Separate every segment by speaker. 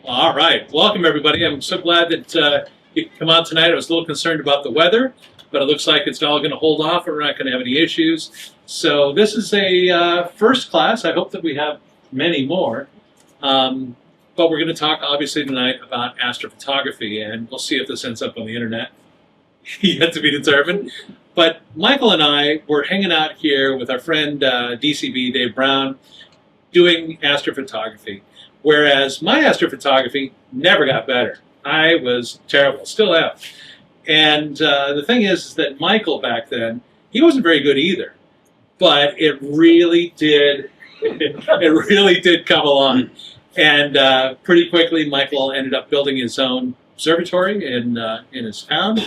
Speaker 1: All right, welcome everybody. I'm so glad that you could come out tonight. I was a little concerned about the weather, but it looks like it's all going to hold off and we're not going to have any issues. So this is a first class. I hope that we have many more. But we're going to talk obviously tonight about astrophotography, and we'll see if this ends up on the internet. Yet to be determined. But Michael and I were hanging out here with our friend DCB, Dave Brown, doing astrophotography. Whereas my astrophotography never got better. I was terrible, still am. And the thing is that Michael back then, he wasn't very good either. But it really did, it really did come along. And pretty quickly, Michael ended up building his own observatory in his town,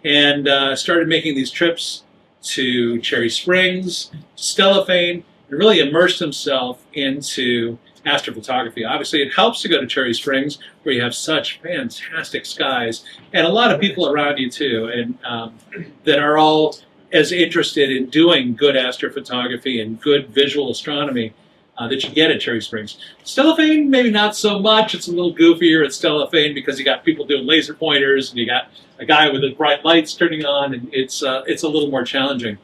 Speaker 1: and started making these trips to Cherry Springs, Stellarium, and really immersed himself into astrophotography. Obviously, it helps to go to Cherry Springs, where you have such fantastic skies, and a lot of people around you too, and that are all as interested in doing good astrophotography and good visual astronomy that you get at Cherry Springs. Stellarium, maybe not so much. It's a little goofier at Stellarium because you got people doing laser pointers, and you got a guy with the bright lights turning on, and it's a little more challenging.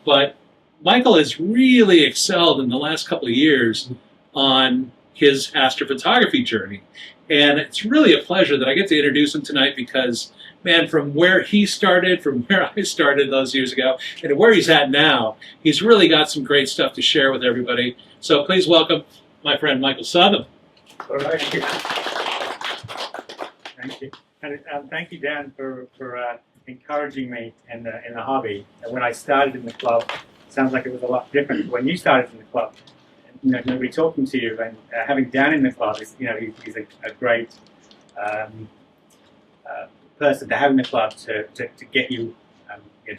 Speaker 1: But Michael has really excelled in the last couple of years on his astrophotography journey. And it's really a pleasure that I get to introduce him tonight because, man, from where he started, from where I started those years ago, and where he's at now, he's really got some great stuff to share with everybody. So please welcome my friend Michael Southam.
Speaker 2: All right. Thank you. And thank you, Dan, for encouraging me in the hobby. And when I started in the club, it sounds like it was a lot different. When you started in the club, you know, nobody talking to you, and having Dan in the club is, you know, he's a great person to have in the club to get you,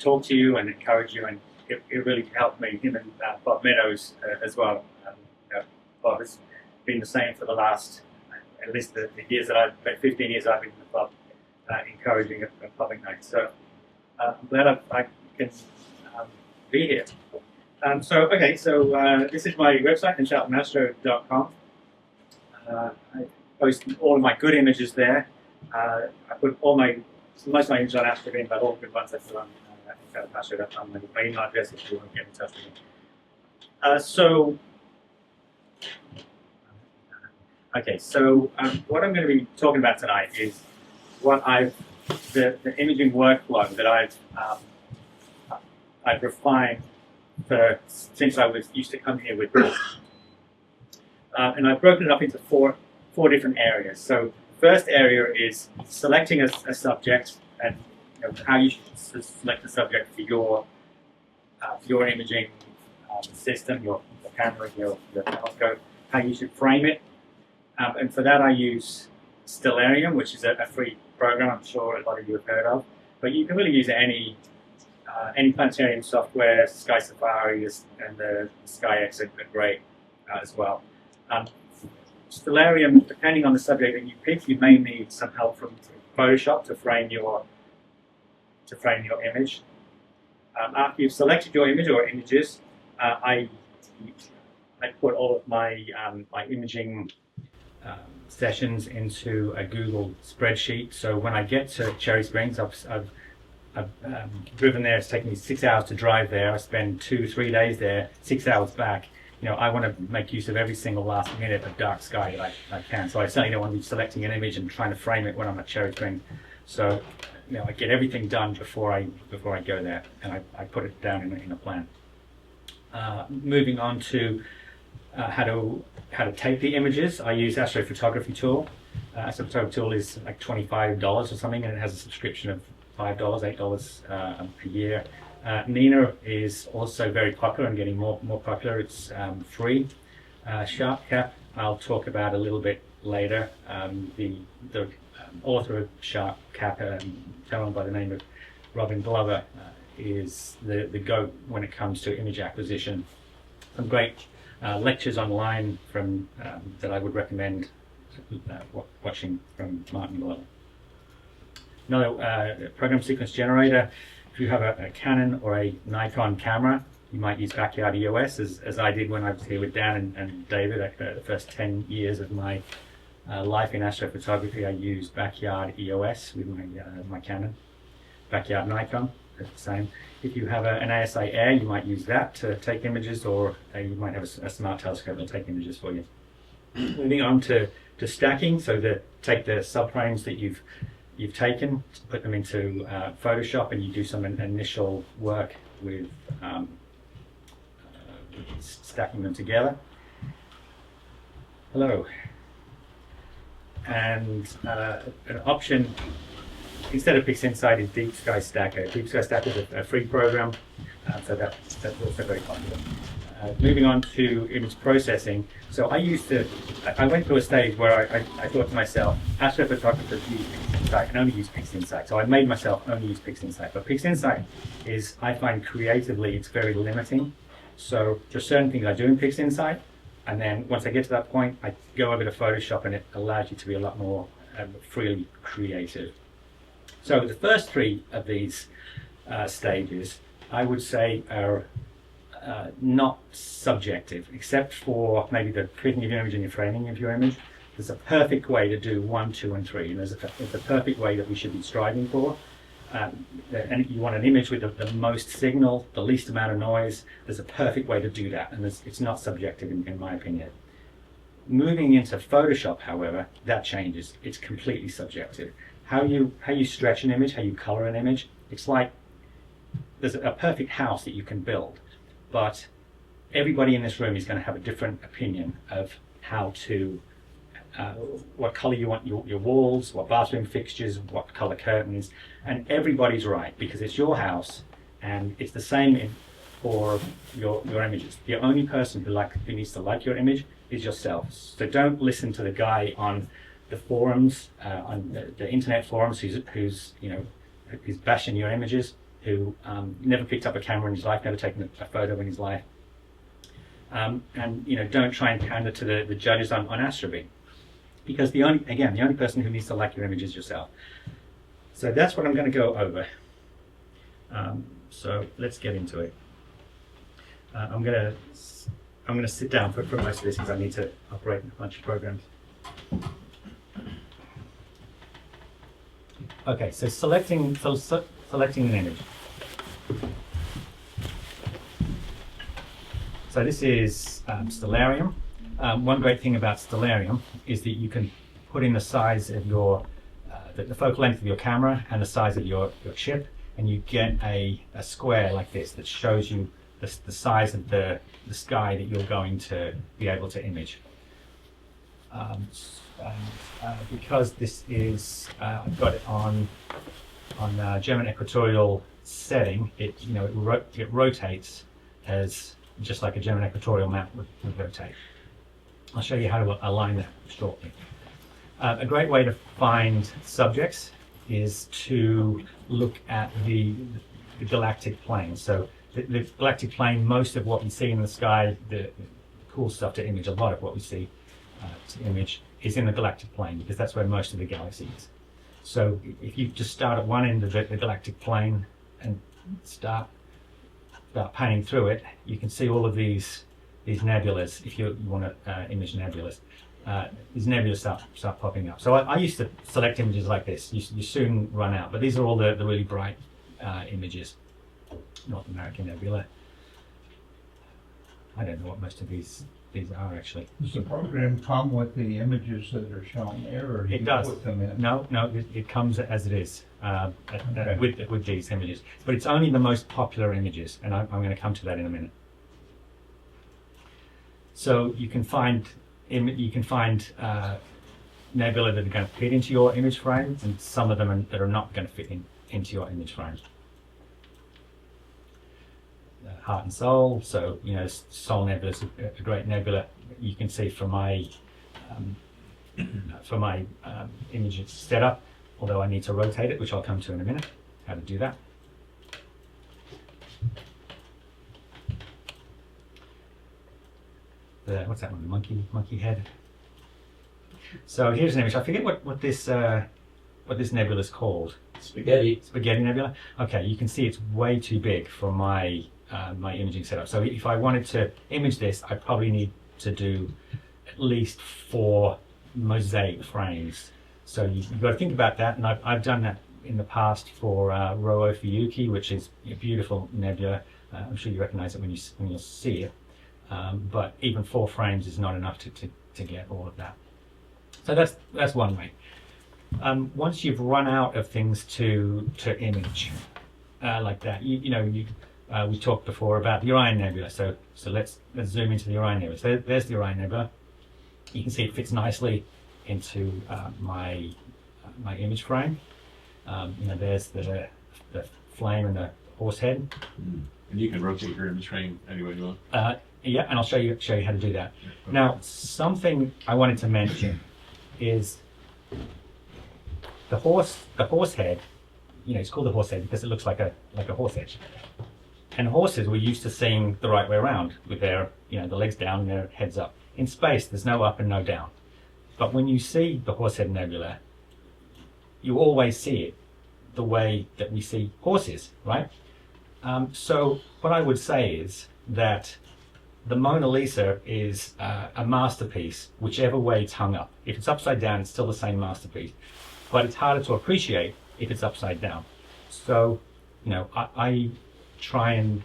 Speaker 2: talk to you and encourage you, and it really helped me. Him and Bob Meadows as well. Bob has been the same for the last, at least the years that about 15 years I've been in the club, encouraging a public night. So I'm glad I can be here. So this is my website, enchantementastro.com. I post all of my good images there. I put most of my images on Astrophotography, but all the good ones I put on enchantementastro.com. My email address if you want to get in touch with me. So what I'm going to be talking about tonight is what the imaging workflow that I've refined since I was used to come here with this. And I've broken it up into four different areas. So the first area is selecting a subject, and how you should select a subject for your imaging system, your camera, your telescope, how you should frame it. And for that I use Stellarium, which is a free program I'm sure a lot of you have heard of. But you can really use any planetarium software. Sky Safari and the SkyX are great as well. Stellarium, depending on the subject that you pick, you may need some help from PhotoShop to frame your image. After you've selected your image or images, I put all of my my imaging sessions into a Google spreadsheet. So when I get to Cherry Springs, I've driven there. It's taken me 6 hours to drive there. I spend 2-3 days there, 6 hours back. I want to make use of every single last minute of dark sky that I can. So I certainly don't want to be selecting an image and trying to frame it when I'm at Cherry Springs. So I get everything done before I go there, and I put it down in a plan. Moving on to how to take the images, I use Astrophotography Tool. Astrophotography Tool is like $25 or something, and it has a subscription of $5, $8 a year. Nina is also very popular and getting more popular. It's free. SharpCap I'll talk about a little bit later. The author of SharpCap, a gentleman by the name of Robin Glover, is the GOAT when it comes to image acquisition. Some great lectures online from that I would recommend watching from Martin Glover. Another program sequence generator. If you have a Canon or a Nikon camera, you might use Backyard EOS, as I did when I was here with Dan and David. The first 10 years of my Life in astrophotography, I use backyard EOS with my Canon. Backyard Nikon, that's the same. If you have an ASA Air, you might use that to take images, or you might have a smart telescope that'll take images for you. Moving on to stacking, so take the subframes that you've taken, put them into Photoshop, and you do some initial work with stacking them together. Hello. And an option instead of PixInsight is Deep Sky Stacker. Deep Sky Stacker is a free program, so that's also very popular. Moving on to image processing. So I went through a stage where I thought to myself, astrophotographers use PixInsight and only use PixInsight. So I made myself only use PixInsight. But PixInsight is, I find creatively, it's very limiting. So there's certain things I do in PixInsight, and then once I get to that point, I go over to Photoshop, and it allows you to be a lot more freely creative. So the first three of these stages, I would say, are not subjective, except for maybe the treating of your image and your framing of your image. There's a perfect way to do 1, 2, and 3, and there's a perfect way that we should be striving for. And you want an image with the most signal, the least amount of noise. There's a perfect way to do that, and it's not subjective in my opinion. Moving into Photoshop, however, that changes. It's completely subjective. How you stretch an image, how you color an image, it's like there's a perfect house that you can build, but everybody in this room is going to have a different opinion of how to, what color you want your walls, what bathroom fixtures, what color curtains, and everybody's right because it's your house, and it's the same for your images. The only person who needs to like your image is yourself. So don't listen to the guy on the forums, on the internet forums, who's bashing your images, who never picked up a camera in his life, never taken a photo in his life, and don't try and pander to the judges on Astrobeam, because the only person who needs to like your image is yourself. So that's what I'm going to go over. So let's get into it. I'm going to sit down for most of this because I need to operate a bunch of programs. Okay, so selecting an image. So this is Stellarium. One great thing about Stellarium is that you can put in the size of your the focal length of your camera and the size of your chip, and you get a square like this that shows you the size of the sky that you're going to be able to image. Because this is I've got it on German equatorial setting, it rotates as just like a German equatorial map would rotate. I'll show you how to align that shortly. A great way to find subjects is to look at the galactic plane. So the galactic plane, most of what we see in the sky, the cool stuff to image, a lot of what we see to image is in the galactic plane, because that's where most of the galaxy is. So if you just start at one end of the galactic plane and start panning through it, you can see all of these nebulas. If you want to image nebulas, these nebulas start popping up. So I used to select images like this. You soon run out, but these are all the really bright images. North American nebula. I don't know what most of these are actually.
Speaker 3: Does the program come with the images that are shown there, or do you put them in?
Speaker 2: No, it comes as it is with these images. But it's only the most popular images, and I'm going to come to that in a minute. So you can find nebula that are going to fit into your image frame, and some of them that are not going to fit into your image frame. Heart and Soul. So Soul Nebula is a great nebula. You can see from my image setup, although I need to rotate it, which I'll come to in a minute, how to do that. What's that one? The monkey head. So here's an image. I forget what this nebula is called.
Speaker 4: Spaghetti
Speaker 2: Nebula. Okay, you can see it's way too big for my imaging setup. So if I wanted to image this, I probably need to do at least 4 mosaic frames. So you've got to think about that, and I've done that in the past for Ro Ophiuchi, which is a beautiful nebula. I'm sure you recognize it when you see it, but even 4 frames is not enough to get all of that. So that's one way. Once you've run out of things to image like that, we talked before about the Orion Nebula. So let's zoom into the Orion Nebula. So there's the Orion Nebula. You can see it fits nicely into my image frame. There's the flame and the horse head.
Speaker 4: And you can rotate your image frame any way you want.
Speaker 2: Yeah, and I'll show you how to do that. Now, something I wanted to mention is the horse head. It's called the horse head because it looks like a horse head. And horses were used to seeing the right way around with their the legs down and their heads up. In space, there's no up and no down. But when you see the Horsehead Nebula, you always see it the way that we see horses, right? So what I would say is that the Mona Lisa is a masterpiece, whichever way it's hung up. If it's upside down, it's still the same masterpiece, but it's harder to appreciate if it's upside down. So, I try and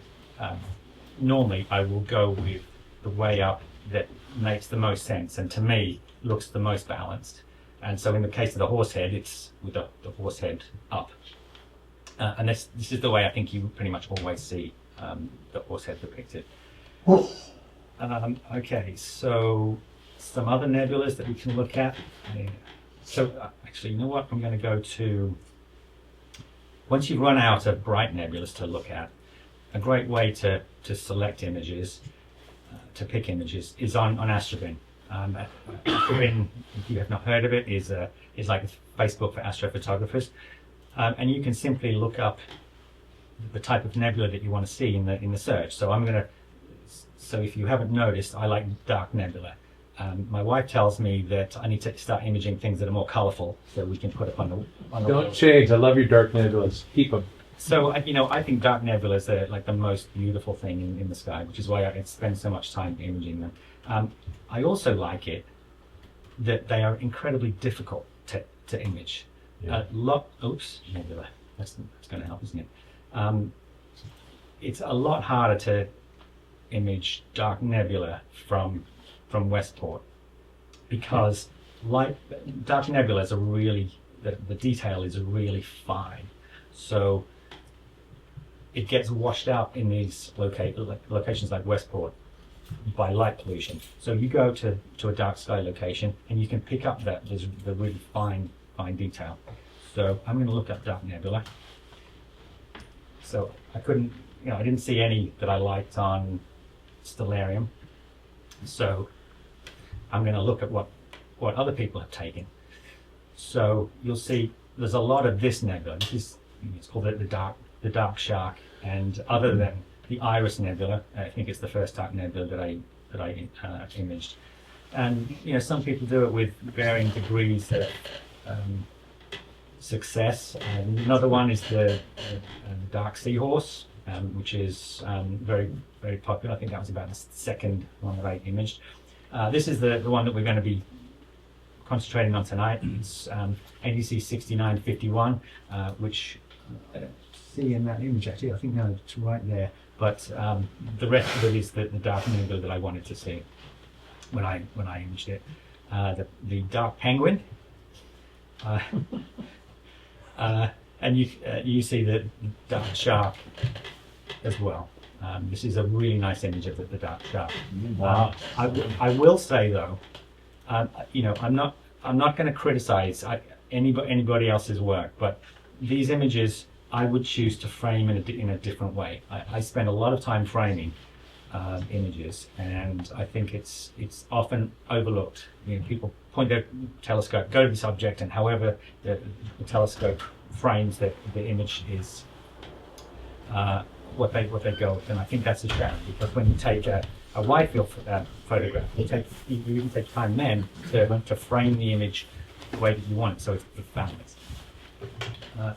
Speaker 2: normally I will go with the way up that makes the most sense and to me looks the most balanced. And so in the case of the horse head, it's with the horse head up. And this is the way I think you pretty much always see the horse head depicted. Okay, so some other nebulas that we can look at. So actually, you know what? I'm going to go to, once you've run out of bright nebulas to look at, a great way to select images, to pick images, is on Astrophotography. Astrophotography, if you have not heard of it, is like Facebook for astrophotographers, and you can simply look up the type of nebula that you want to see in the search. So if you haven't noticed, I like dark nebula. My wife tells me that I need to start imaging things that are more colorful, so we can put up on the
Speaker 4: Don't change. I love your dark nebulas. Keep them.
Speaker 2: So I think dark nebulas are like the most beautiful thing in the sky, which is why I spend so much time imaging them. I also like it that they are incredibly difficult to image.
Speaker 4: Yeah.
Speaker 2: Oops, nebula. That's going to help, isn't it? It's a lot harder to image dark nebula from Westport because dark nebulas are really, the detail is really fine. So it gets washed out in these locations like Westport by light pollution. So you go to a dark sky location and you can pick up the really fine detail. So I'm going to look up dark nebula. So I didn't see any that I liked on Stellarium. So I'm going to look at what other people have taken. So you'll see there's a lot of this nebula. It's called the dark shark, and other than the Iris Nebula, I think it's the first dark nebula that I imaged. And some people do it with varying degrees of success. And another one is the dark seahorse, which is very, very popular. I think that was about the second one that I imaged. This is the one that we're going to be concentrating on tonight. It's ADC 6951, which I don't see in that image actually. I think no, it's right there. But the rest of it is the dark nebula that I wanted to see when I imaged it. The dark penguin, and you see the dark shark as well. This is a really nice image of the dark shark.
Speaker 4: Wow.
Speaker 2: I will say though, I'm not going to criticize anybody else's work, but these images I would choose to frame in a different way. I spend a lot of time framing images, and I think it's often overlooked. People point their telescope, go to this object, and however the telescope frames the image is what they go with. And I think that's a shame, because when you take a wide field photograph, you even take time then to frame the image the way that you want it, so it's balanced.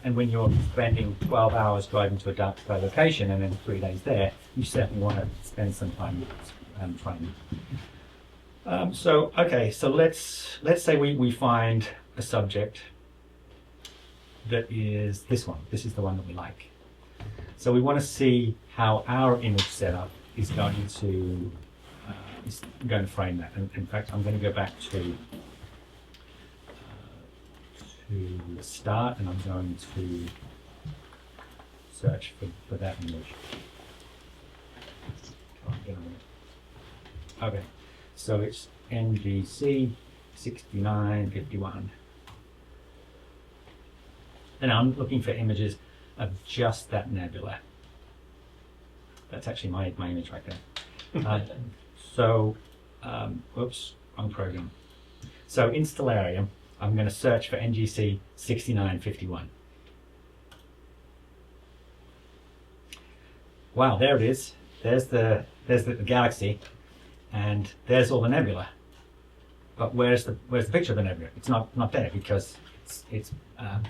Speaker 2: And when you're spending 12 hours driving to a dark sky location and then 3 days there, you certainly want to spend some time framing. So let's say we find a subject that is this one. This is the one that we like. So we want to see how our image setup is going to frame that. And in fact, I'm going to go back to the start, and I'm going to search for that image. Okay, so it's NGC 6951. And I'm looking for images of just that nebula. That's actually my image right there. Whoops, wrong program. So in Stellarium, I'm going to search for NGC 6951. Wow, there it is. There's the galaxy, and there's all the nebula. But where's the picture of the nebula? It's not there because it's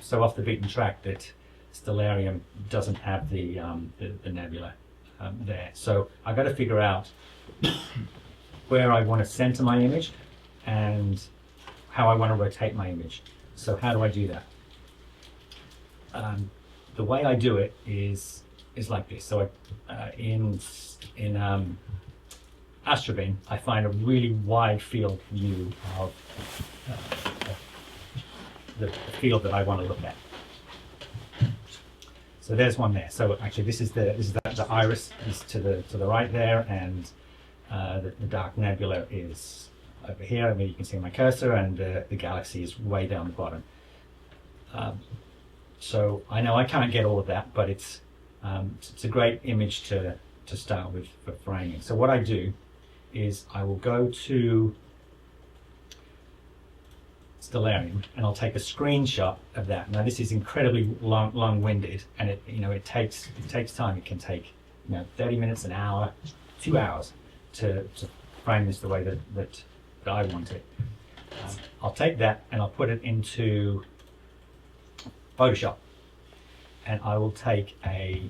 Speaker 2: so off the beaten track that Stellarium doesn't have the nebula there. So I got to figure out where I want to center my image and how I want to rotate my image. So how do I do that? The way I do it is like this. So in Astrobeam, I find a really wide field view of the field that I want to look at. So there's one there. So actually, this is the iris is to the right there, and the dark nebula is over here. I mean, you can see my cursor, and the galaxy is way down the bottom. So I know I can't get all of that, but it's a great image to start with for framing. So what I do is I will go to Stellarium and I'll take a screenshot of that. Now this is incredibly long-winded, and it takes time. It can take 30 minutes, an hour, 2 hours to frame this the way that I want it. I'll take that and I'll put it into Photoshop, and I will take a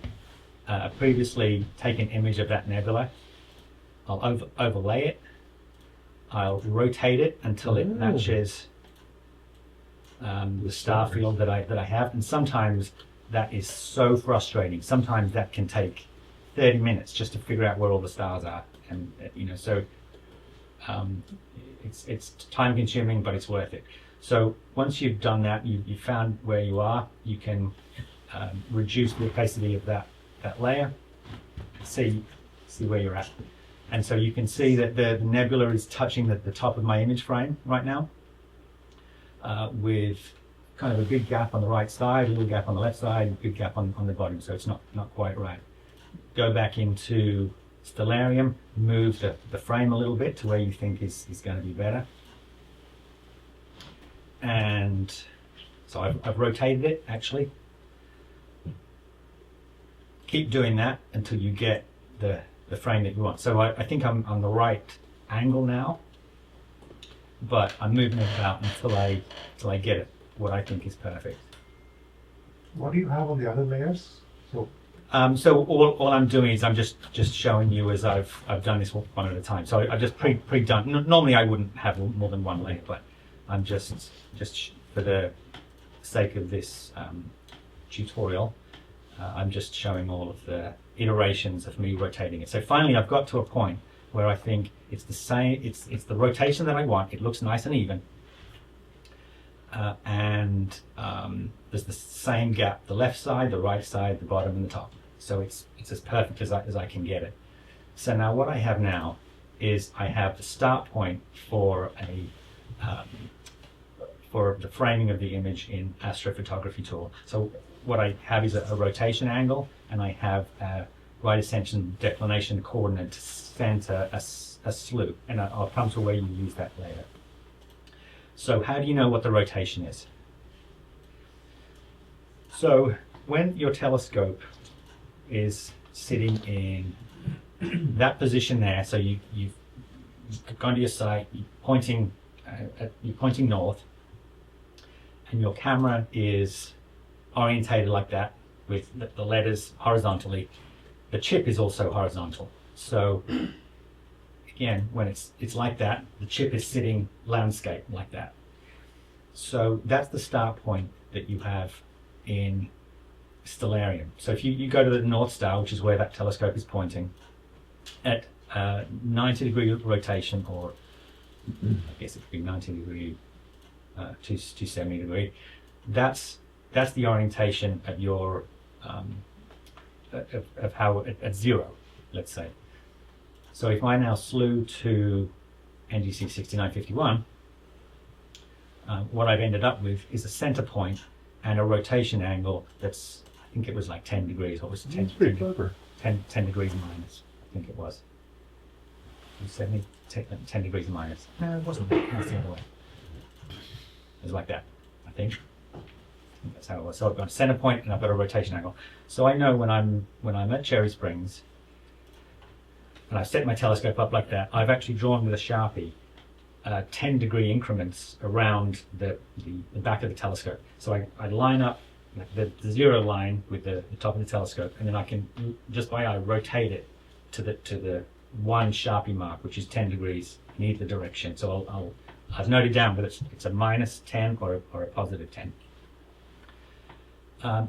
Speaker 2: previously taken image of that nebula. I'll overlay it. I'll rotate it until it matches the star field that I have, and sometimes that is so frustrating. Sometimes that can take 30 minutes just to figure out where all the stars are, and so it's time consuming, but it's worth it. So once you've done that, you've found where you are, you can reduce the opacity of that layer, see where you're at. And so you can see that the nebula is touching the top of my image frame right now, with kind of a big gap on the right side, a little gap on the left side, a big gap on the bottom, so it's not quite right. Go back into Stellarium, move the frame a little bit to where you think is going to be better. And so I've rotated it, actually. Keep doing that until you get the frame that you want. So I think I'm on the right angle now, but I'm moving it about until I get it what I think is perfect.
Speaker 5: What do you have on the other layers?
Speaker 2: So all I'm doing is I'm just showing you as I've done this one at a time. So I've just pre-done. Normally I wouldn't have more than one layer, but I'm just for the sake of this tutorial, I'm just showing all of the iterations of me rotating it. So finally I've got to a point where I think it's the same, it's the rotation that I want. It looks nice and even, and there's the same gap, the left side, the right side, the bottom, and the top. So it's as perfect as I can get it. So now what I have now is I have the start point for the framing of the image in Astrophotography Tool. So what I have is a rotation angle, and I have a right ascension declination coordinate to center a slew, and I'll come to where you use that later. So how do you know what the rotation is? So when your telescope is sitting in that position there, so you've gone to your site, you're pointing north, and your camera is orientated like that with the letters horizontally. The chip is also horizontal, so again, when it's like that, the chip is sitting landscape like that. So that's the start point that you have in Stellarium. So if you go to the North Star, which is where that telescope is pointing, at 90-degree rotation, or I guess it would be 90-degree, 270-degree, that's the orientation of your of how at 0, let's say. So if I now slew to NGC 6951, what I've ended up with is a center point and a rotation angle that's, I think it was like 10 degrees, or was it 10?
Speaker 5: That's pretty clever.
Speaker 2: 10 degrees minus, I think it was. 70, 10 degrees minus. No, it wasn't. That's the other way. It was like that, I think. That's how it was. So I've got a center point and I've got a rotation angle. So I know when I'm at Cherry Springs, and I've set my telescope up like that, I've actually drawn with a Sharpie 10-degree increments around the back of the telescope. So I line up the 0 line with the top of the telescope, and then I can, just by eye, rotate it to the one Sharpie mark, which is 10 degrees in either direction. So I've noted down whether it's a minus 10 or a positive 10.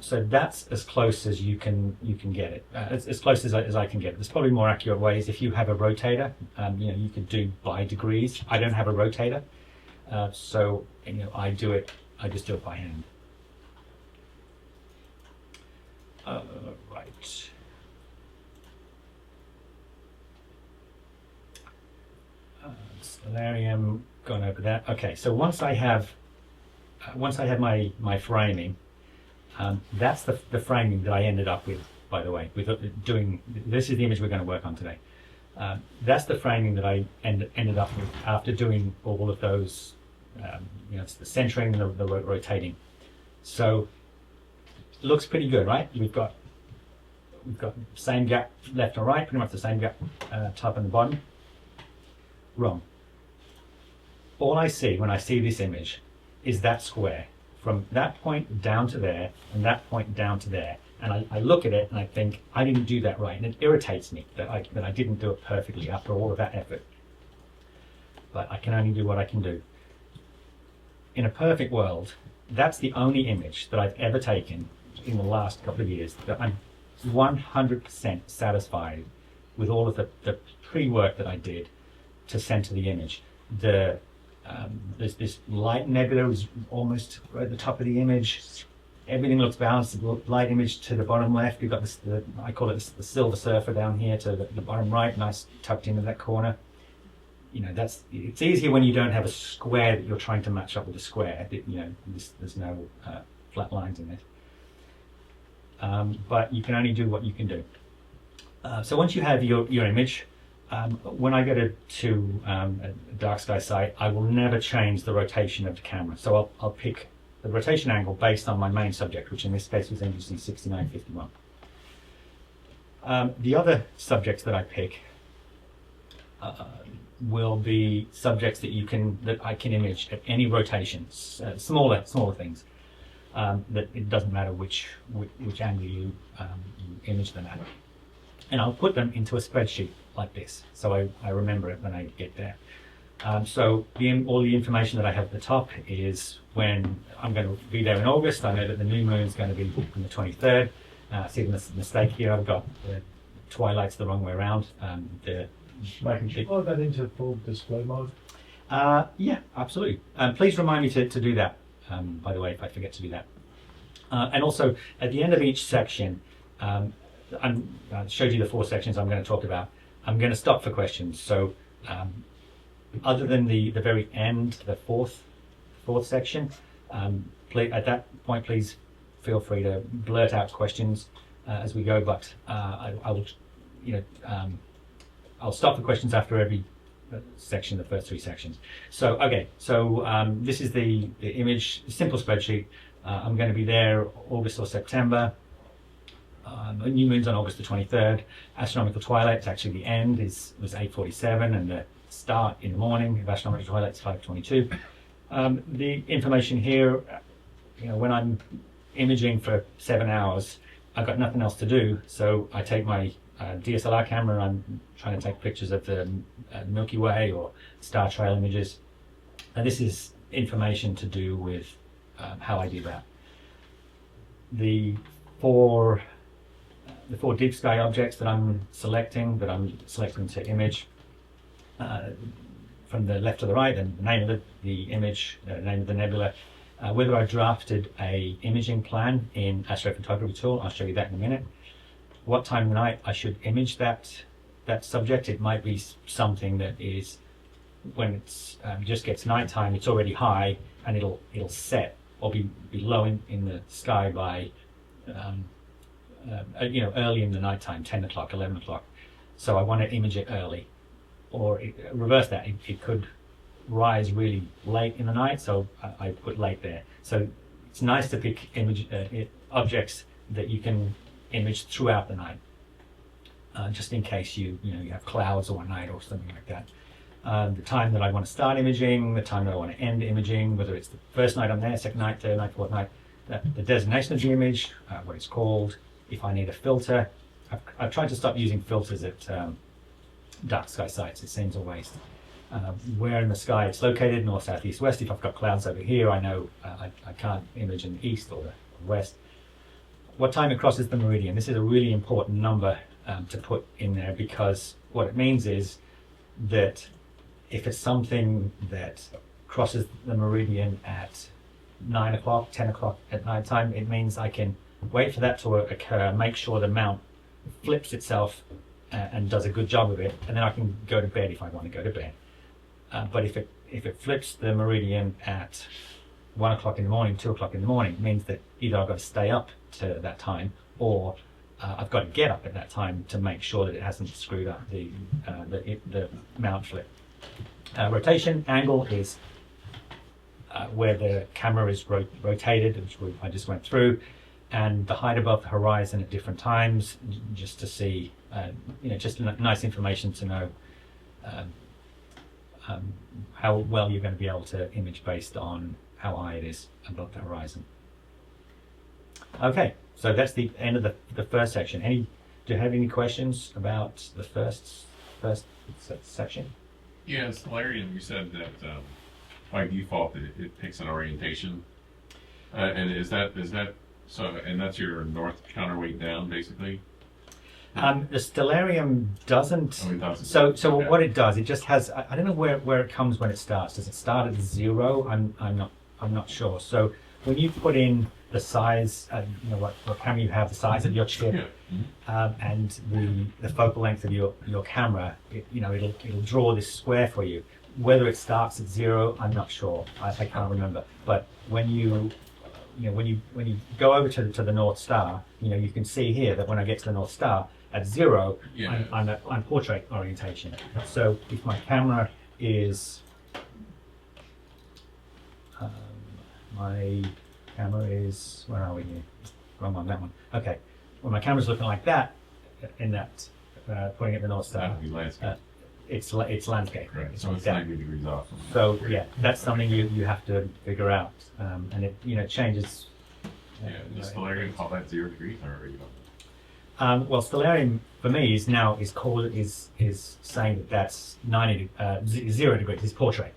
Speaker 2: So that's as close as you can get it, as close as I can get it. There's probably more accurate ways. If you have a rotator, you could do by degrees. I don't have a rotator, so I just do it by hand. Right. Stellarium, gone over that. Okay, so once I have my framing. That's the framing that I ended up with, by the way, with doing, this is the image we're going to work on today. That's the framing that I ended up with after doing all of those, it's the centering and the rotating. So it looks pretty good, right? We've got the same gap left and right, pretty much the same gap top and the bottom. Wrong. All I see when I see this image is that square. From that point down to there, and that point down to there, and I look at it and I think I didn't do that right, and it irritates me that I didn't do it perfectly after all of that effort. But I can only do what I can do. In a perfect world, that's the only image that I've ever taken in the last couple of years that I'm 100% satisfied with all of the pre-work that I did to center the image. There's this light nebula is almost right at the top of the image. Everything looks balanced. The light image to the bottom left. You've got this, I call it the Silver Surfer down here to the bottom right, nice tucked into that corner. It's easier when you don't have a square that you're trying to match up with a square. There's no flat lines in it. But you can only do what you can do. So once you have your image, when I go to a dark sky site, I will never change the rotation of the camera. So I'll pick the rotation angle based on my main subject, which in this case was NGC 6951. The other subjects that I pick will be subjects that I can image at any rotations, smaller things. That it doesn't matter which angle you image them at, and I'll put them into a spreadsheet like this, so I remember it when I get there. So all the information that I have at the top is when I'm going to be there in August. I know that the new moon is going to be on the 23rd. See the mistake here, I've got the twilight's the wrong way around.
Speaker 5: Mike, can you plug that into full display mode?
Speaker 2: Yeah, absolutely. Please remind me to do that, by the way, if I forget to do that. And also, at the end of each section, I showed you the 4 sections I'm going to talk about. I'm going to stop for questions. So other than the very end, the fourth section, at that point, please feel free to blurt out questions as we go. But I will, I'll stop for questions after every section, the first 3 sections. So okay, so this is the image, simple spreadsheet. I'm going to be there August or September. New moon's on August the 23rd. Astronomical twilight, it's actually the end, was 8:47, and the start in the morning of astronomical twilight is 5:22. The information here, when I'm imaging for 7 hours, I've got nothing else to do, so I take my
Speaker 6: DSLR camera and I'm trying to take pictures of the Milky Way or star trail images. And this is information to do with how I do that. The four deep sky objects that I'm selecting to image from the left to the right, and the name of the image, name of the nebula, whether I drafted a imaging plan in Astrophotography Tool, I'll show you that in a minute. What time of night I should image that subject. It might be something that is when it's just gets nighttime, it's already high, and it'll set or be low in the sky by early in the nighttime, 10 o'clock, 11 o'clock. So I want to image it early, or reverse that. It could rise really late in the night, so I put late there. So it's nice to pick objects that you can image throughout the night, just in case you have clouds or night or something like that. The time that I want to start imaging, the time that I want to end imaging, whether it's the first night I'm there, second night, third night, fourth night, the designation of the image, what it's called, if I need a filter. I've tried to stop using filters at dark sky sites. It seems a waste. Where in the sky it's located, north, south, east, west. If I've got clouds over here, I know I can't image in the east or the west. What time it crosses the meridian. This is a really important number to put in there, because what it means is that if it's something that crosses the meridian at 9 o'clock, 10 o'clock at night time, it means I can wait for that to occur, make sure the mount flips itself and does a good job of it, and then I can go to bed if I want to go to bed. But if it flips the meridian at 1 o'clock in the morning, 2 o'clock in the morning, it means that either I've got to stay up to that time, or I've got to get up at that time to make sure that it hasn't screwed up the mount flip. Rotation angle is where the camera is rotated, which I just went through, and the height above the horizon at different times, just to see, just nice information to know how well you're going to be able to image based on how high it is above the horizon. Okay, so that's the end of the first section. Do you have any questions about the first section?
Speaker 4: Yeah, Stellarium, you said that by default it picks an orientation, and is that so? And that's your north counterweight down, basically.
Speaker 6: The Stellarium doesn't.
Speaker 4: Oh, it doesn't.
Speaker 6: So
Speaker 4: Okay.
Speaker 6: what it does, it just has. I don't know where it comes when it starts. Does it start at 0? I'm not sure. So when you put in the size, what camera you have, the size of your chip,
Speaker 4: Yeah.
Speaker 6: and the focal length of your camera, it'll draw this square for you. Whether it starts at 0, I'm not sure. I can't remember. But when you go over to the North Star, you can see here that when I get to the North Star at 0,
Speaker 4: Yeah.
Speaker 6: I'm portrait orientation. So if my camera is where are we here? Wrong one, that one. Okay, when my camera's looking like that, in that pointing at the North Star,
Speaker 4: That would be landscape.
Speaker 6: it's landscape.
Speaker 4: Right.
Speaker 6: It's
Speaker 4: So
Speaker 6: like
Speaker 4: it's
Speaker 6: that.
Speaker 4: 90 degrees off.
Speaker 6: So yeah, that's something you have to figure out, and it changes.
Speaker 4: Yeah. Does Stellarium call that 0 degrees, or you know?
Speaker 6: Well, Stellarium for me is saying that that's 0 degrees. It's portrait.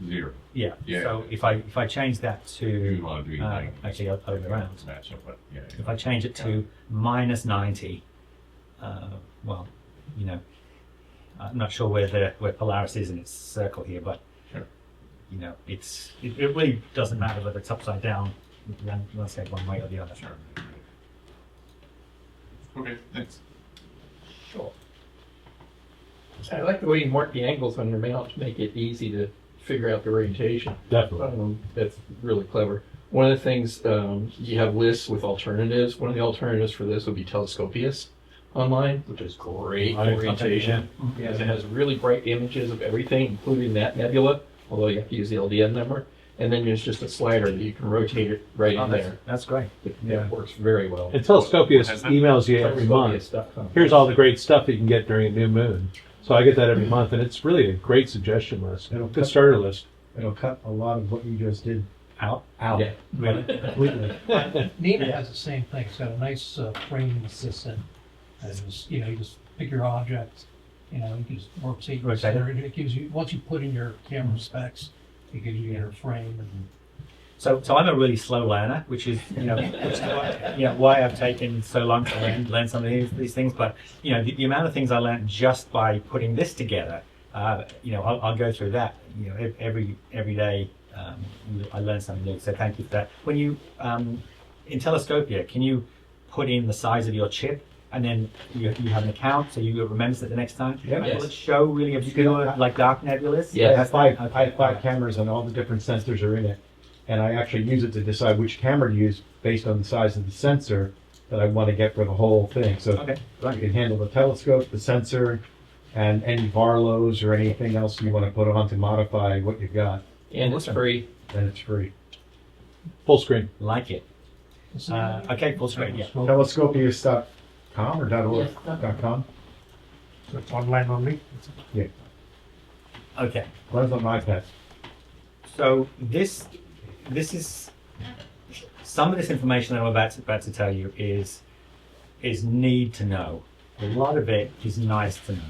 Speaker 4: 0.
Speaker 6: Yeah.
Speaker 4: Yeah.
Speaker 6: So if I change that to
Speaker 4: You want to do
Speaker 6: actually other way around.
Speaker 4: match up, but yeah.
Speaker 6: If I change it to -90, well, I'm not sure where Polaris is in its circle here, but
Speaker 4: Sure.
Speaker 6: it really doesn't matter whether it's upside down, landscape one way or the other.
Speaker 4: Sure. Okay, thanks.
Speaker 6: Sure.
Speaker 7: I like the way you mark the angles on your mount to make it easy to figure out the orientation.
Speaker 5: Definitely.
Speaker 7: That's really clever. One of the things, you have lists with alternatives. One of the alternatives for this would be Telescopius online, which is great
Speaker 5: Right.
Speaker 7: orientation. Because it has really bright images of everything, including that nebula, although you have to use the LDN number. And then there's just a slider that you can rotate it right in there.
Speaker 6: That's great.
Speaker 7: It works very well.
Speaker 5: And Telescopius
Speaker 4: Has that-
Speaker 5: emails you every month.
Speaker 7: Telescopius.com.
Speaker 5: Here's all the great stuff you can get during a new moon. So I get that every month, and it's really a great suggestion list.
Speaker 8: It'll
Speaker 5: Good
Speaker 8: cut-
Speaker 5: starter list.
Speaker 8: It'll cut a lot of what you just did
Speaker 6: Out.
Speaker 7: Yeah.
Speaker 6: Really?
Speaker 8: completely. Nina has the same thing. It's got a nice framing system.
Speaker 9: And just, you just pick your object, you can just rotate.
Speaker 6: Rotate it.
Speaker 9: It gives you, once you put in your camera specs, it gives you your frame and.
Speaker 6: So I'm a really slow learner, which is why I've taken so long to learn some of these things. But the amount of things I learned just by putting this together, I'll go through that. Every day I learn something new. So thank you for that. When you in Telescopia, can you put in the size of your chip and then you have an account so you remember it the next time?
Speaker 8: Yeah.
Speaker 6: Will it show really obscure like dark nebulas?
Speaker 7: Yeah.
Speaker 8: I have five cameras and all the different sensors are in it. And I actually use it to decide which camera to use based on the size of the sensor that I want to get for the whole thing. So
Speaker 6: Okay, right.
Speaker 8: you can handle the telescope, the sensor, and any Barlows or anything else you want to put on to modify what you've got.
Speaker 7: And it's free.
Speaker 8: Then it's free.
Speaker 5: Full screen.
Speaker 6: Like it. Okay, full screen. Yeah.
Speaker 8: Telescopius.com or .org? .com?
Speaker 9: So it's online only?
Speaker 8: Yeah.
Speaker 6: Okay.
Speaker 8: Runs on iPad.
Speaker 6: So this is some of this information that I'm about to tell you is need to know. A lot of it is nice to know.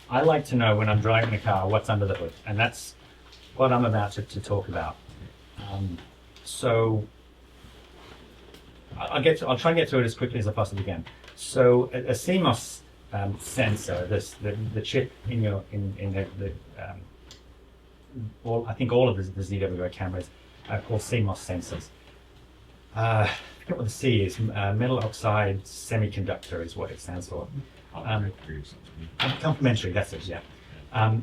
Speaker 6: I like to know when I'm driving a car what's under the hood, and that's what I'm about to talk about. So I'll try and get through it as quickly as I possibly can. So a CMOS sensor, the chip in the I think all of the ZWO cameras are called CMOS sensors. I forget what the C is. Metal oxide semiconductor is what it stands for. Complementary, that's it, yeah.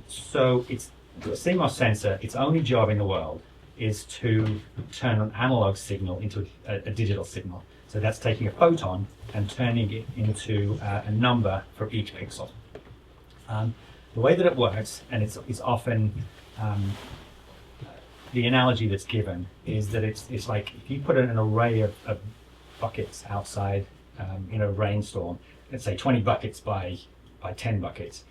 Speaker 6: So it's the CMOS sensor, its only job in the world is to turn an analog signal into a digital signal. So that's taking a photon and turning it into a number for each pixel. The way that it works, and it's often the analogy that's given is that it's like if you put an array of buckets outside in a rainstorm, let's say 20 buckets by 10 buckets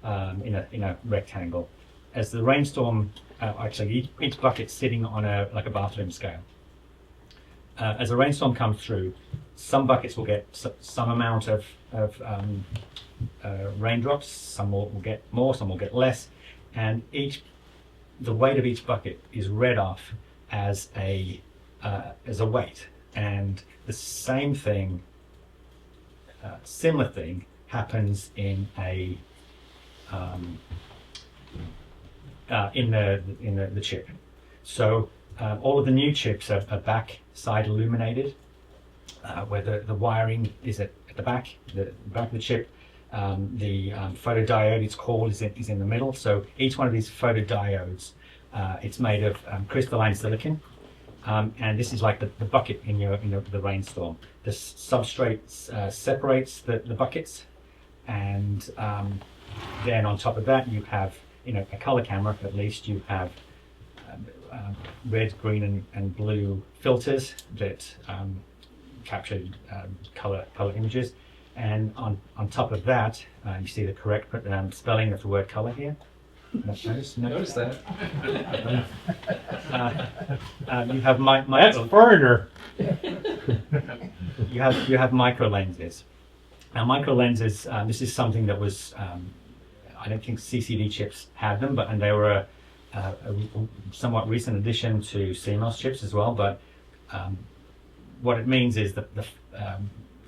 Speaker 6: in a rectangle. As the rainstorm, actually each bucket's sitting on like a bathroom scale. As a rainstorm comes through, some buckets will get some amount of raindrops, some will get more, some will get less, and the weight of each bucket is read off as a weight. And the same thing, similar thing, happens in the chip. So all of the new chips are backside illuminated, where the wiring is at the back of the chip. The photodiode, it's called, is in the middle. So each one of these photodiodes, it's made of crystalline silicon, and this is like the bucket in the rainstorm. The substrate separates the buckets, and then on top of that you have a color camera. At least you have red, green, and blue filters that capture color images. And on top of that, you see the correct spelling of the word color here. Notice
Speaker 7: that.
Speaker 6: You have
Speaker 5: That's Ferner.
Speaker 6: you have micro lenses. Now micro lenses, this is something that was I don't think CCD chips had them, and they were a somewhat recent addition to CMOS chips as well. But what it means is that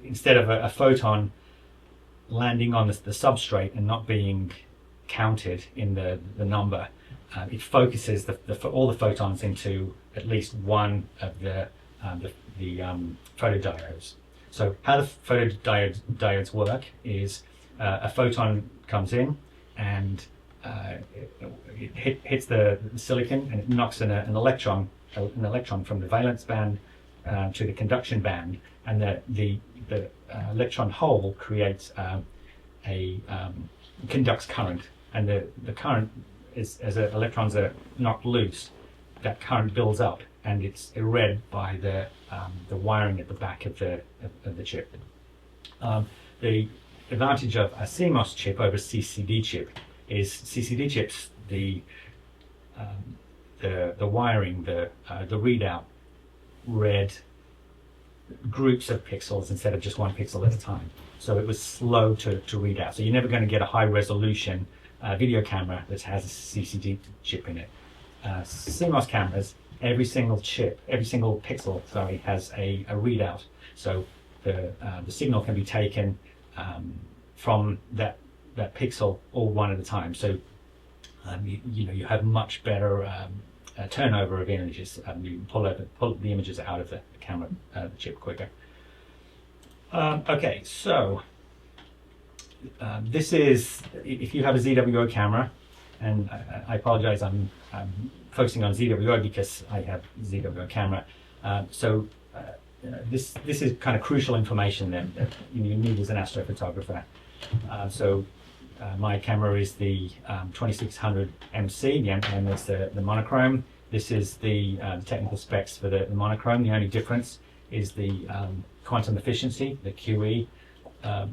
Speaker 6: instead of a photon landing on the substrate and not being counted in the number, it focuses all the photons into at least one of the photodiodes. So how the photodiodes work is a photon comes in and it hits the silicon, and it knocks an electron from the valence band to the conduction band, and the electron hole creates conducts current, and the current is, as the electrons are knocked loose, that current builds up, and it's read by the wiring at the back of the chip. The advantage of a CMOS chip over CCD chip is CCD chips, the wiring, the readout read groups of pixels instead of just one pixel at a time. So it was slow to read out. So you're never going to get a high resolution video camera that has a CCD chip in it. CMOS cameras, every single pixel, sorry, has a readout. So the signal can be taken from that pixel all one at a time. So you have much better turnover of images. You pull the images out of the camera, the chip quicker. Okay, so this is, if you have a ZWO camera, and I apologize, I'm focusing on ZWO because I have ZWO camera. This is kind of crucial information that you need as an astrophotographer. My camera is the 2600 MC, the M is the monochrome. This is the technical specs for the monochrome. The only difference is the quantum efficiency, the QE.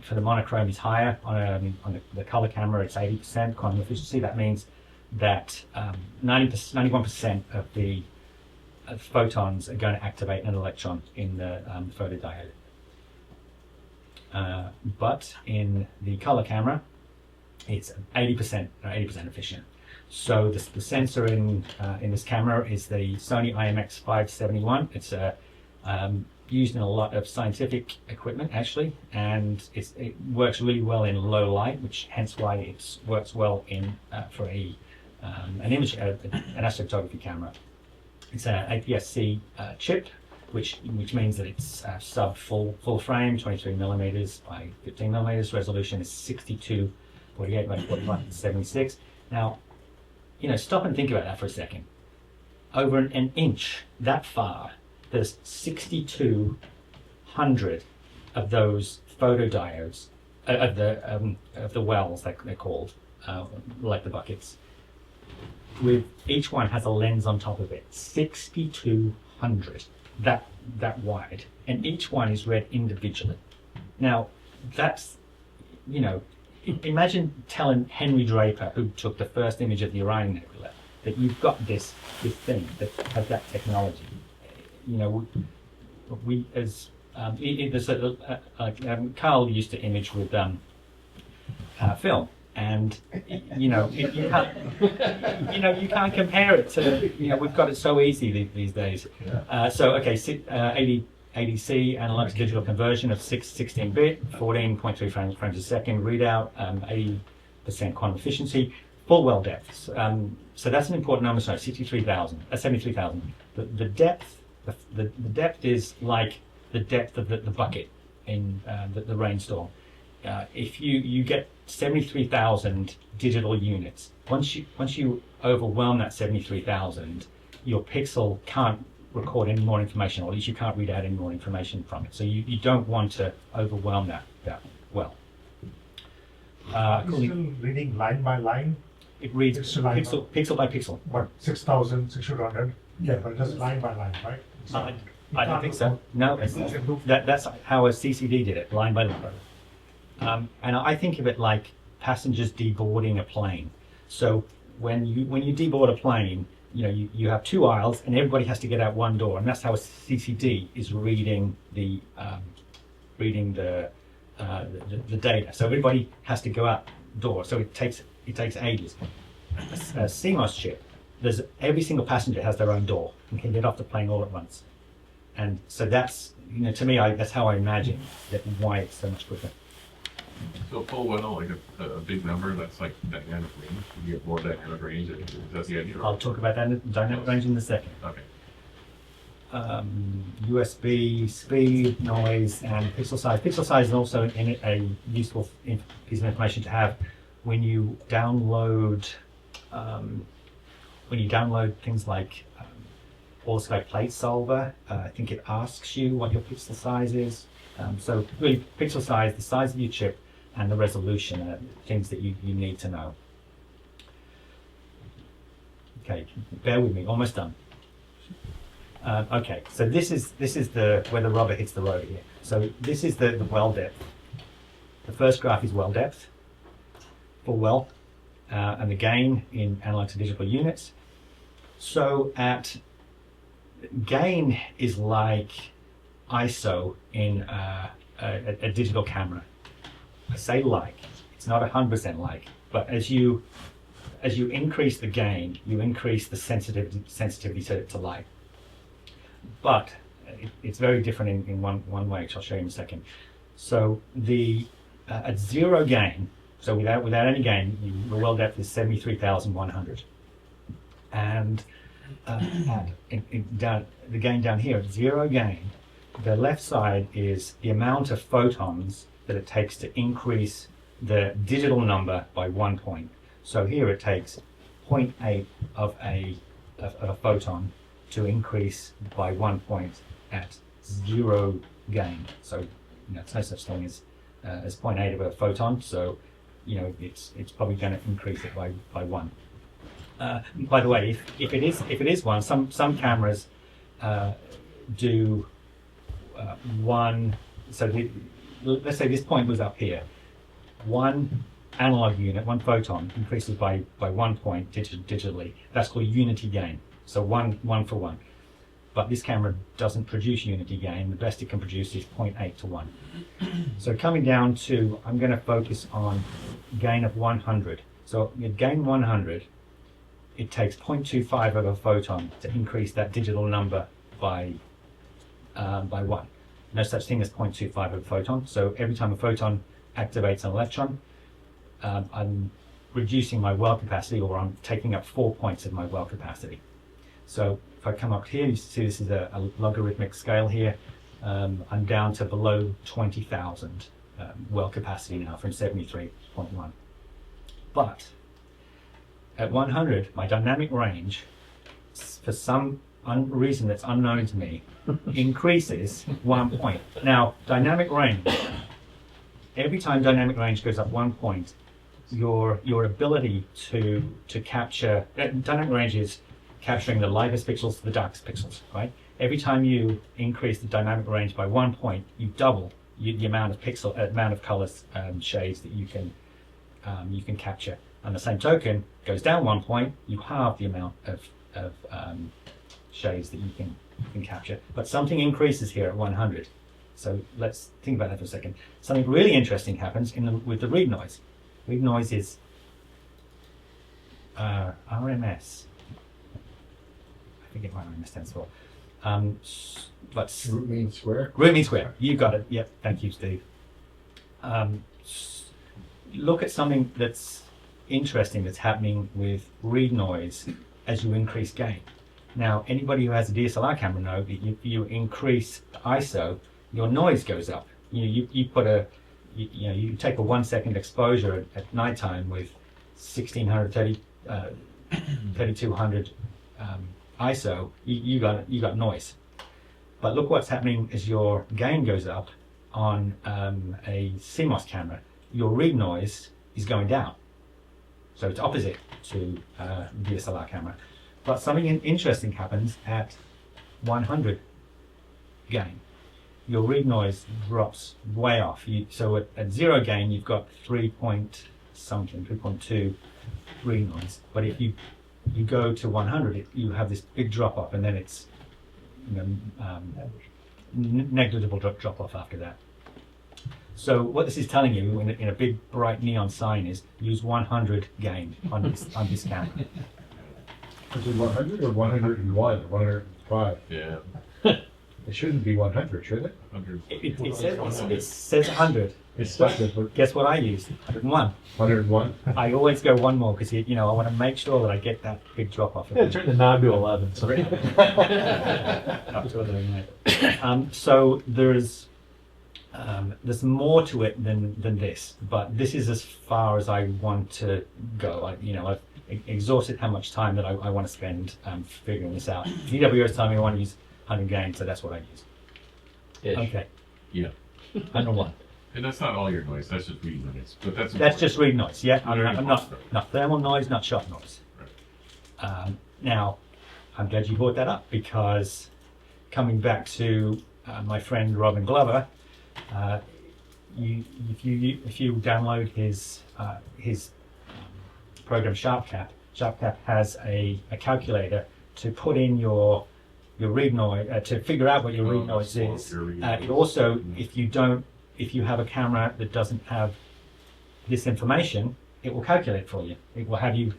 Speaker 6: For the monochrome is higher. On the color camera, it's 80% quantum efficiency. That means that 91% of the photons are going to activate an electron in the photodiode. But in the color camera, it's 80% efficient. So the sensor in this camera is the Sony IMX571. It's used in a lot of scientific equipment actually, and it works really well in low light, which hence why it works well in for an astrophotography camera. It's an APS-C chip, which means that it's sub full frame, 23 millimeters by 15 millimeters. Resolution is 6248 by 4176. Now, stop and think about that for a second. Over an inch that far, there's 6,200 of those photodiodes of the wells, like they're called, like the buckets. With each one has a lens on top of it. 6,200 that wide, and each one is read individually. Now, that's imagine telling Henry Draper, who took the first image of the Orion Nebula, that you've got this thing that has that technology. We as Carl used to image with film, and you can't compare it to we've got it so easy these days. ADC, analog to digital conversion of 16-bit, 14.3 frames a second readout, 80% quantum efficiency, full well depths. So that's an important number. Sorry, 73,000. The depth. The depth is like the depth of the bucket in the rainstorm. If you get 73,000 digital units, once you overwhelm that 73,000, your pixel can't record any more information, or at least you can't read out any more information from it. So you don't want to overwhelm that well.
Speaker 10: It's still reading line by line?
Speaker 6: It reads pixel by pixel.
Speaker 10: But 6,600? Yeah, but just line by line, right?
Speaker 6: I don't think so. No, that's how a CCD did it, line by line. And I think of it like passengers deboarding a plane. So when you deboard a plane, you have two aisles and everybody has to get out one door, and that's how a CCD is reading the data. So everybody has to go out door. So it takes ages. A CMOS chip, every single passenger has their own door and can get off the plane all at once. And so that's to me that's how I imagine why it's so much quicker.
Speaker 4: So full well, like a big number, that's like dynamic range. You get more dynamic range. That's the idea.
Speaker 6: I'll talk about that dynamic range in a second.
Speaker 4: Okay.
Speaker 6: USB, speed, noise, and pixel size. Pixel size is also a useful piece of information to have when you download things like Allscope Plate Solver. I think it asks you what your pixel size is. So really, pixel size, the size of your chip, and the resolution are things that you need to know. Okay, bear with me, almost done. Okay, so this is where the rubber hits the road here. So this is the well depth. The first graph is well depth, full well, and the gain in analog to digital units. So at gain is like ISO in a digital camera. I say like, it's not 100% like, but as you increase the gain, you increase the sensitivity to light. But it's very different in one way, which I'll show you in a second. So at zero gain, so without any gain, the well depth is 73,100, and the gain down here at zero gain, the left side is the amount of photons that it takes to increase the digital number by 1 point. So here it takes 0.8 of a photon to increase by 1 point at zero gain. So it's no such thing as 0.8 of a photon. So it's probably going to increase it by 1. By the way, if it is 1, some cameras do 1. So let's say this point was up here. 1 analog unit, 1 photon increases by 1 point digitally. That's called unity gain. So 1 for 1. But this camera doesn't produce unity gain. The best it can produce is 0.8 to 1. So coming down to, I'm going to focus on gain of 100. So at gain 100, it takes 0.25 of a photon to increase that digital number by 1. No such thing as 0.25 of a photon. So every time a photon activates an electron, I'm reducing my well capacity, or I'm taking up 4 points of my well capacity. So if I come up here, you see this is a logarithmic scale here. I'm down to below 20,000 well capacity now from 73.1. But at 100, my dynamic range, for some reason that's unknown to me, increases 1 point. Now, dynamic range, every time dynamic range goes up 1 point, your ability to capture, dynamic range is capturing the lightest pixels to the darkest pixels, right? Every time you increase the dynamic range by 1 point, you double the amount of colors shades that you can capture. On the same token, goes down 1 point, you halve the amount of shades that you can capture. But something increases here at 100. So let's think about that for a second. Something really interesting happens with the read noise. Read noise is RMS. I forget what RMS stands for. But
Speaker 8: Root mean square?
Speaker 6: Root mean square. You got it. Yep. Thank you, Steve. Look at something that's interesting that's happening with read noise as you increase gain. Now, anybody who has a DSLR camera know that you increase ISO, your noise goes up. You take a 1 second exposure at nighttime with 1600, 3200 ISO, you got noise. But look what's happening as your gain goes up on a CMOS camera. Your read noise is going down. So it's opposite to DSLR camera. But something interesting happens at 100 gain. Your read noise drops way off. So at zero gain, you've got 3.2 read noise. But if you go to 100, you have this big drop off, and then it's negligible drop off after that. So what this is telling you in a big bright neon sign is use 100 gain on this camera.
Speaker 8: Is it 100 or 101 or 105?
Speaker 4: Yeah.
Speaker 8: It shouldn't be 100, should it?
Speaker 4: 100.
Speaker 6: It says 100.
Speaker 8: It says, but
Speaker 6: Guess what I use? 101.
Speaker 8: 101?
Speaker 6: I always go one more because I want to make sure that I get that big drop off.
Speaker 5: Yeah, turn the knob to 11. So.
Speaker 6: Up to 11. So there's more to it than this, but this is as far as I want to go. I've exhausted how much time that I want to spend figuring this out. DWO is telling me I want to use 100 gain, so that's what I use.
Speaker 7: Ish.
Speaker 6: Okay.
Speaker 4: Yeah.
Speaker 6: 101.
Speaker 4: And that's not all your noise. That's just read noise. But that's
Speaker 6: That's just read noise. Yeah.
Speaker 4: Very
Speaker 6: I'm
Speaker 4: important.
Speaker 6: not thermal noise, not shot noise.
Speaker 4: Right.
Speaker 6: Now, I'm glad you brought that up because coming back to my friend Robin Glover, if you download his program SharpCap has a calculator to put in your your read noise, to figure out what your read noise is. It also, if you have a camera that doesn't have this information, it will calculate for you. It will have you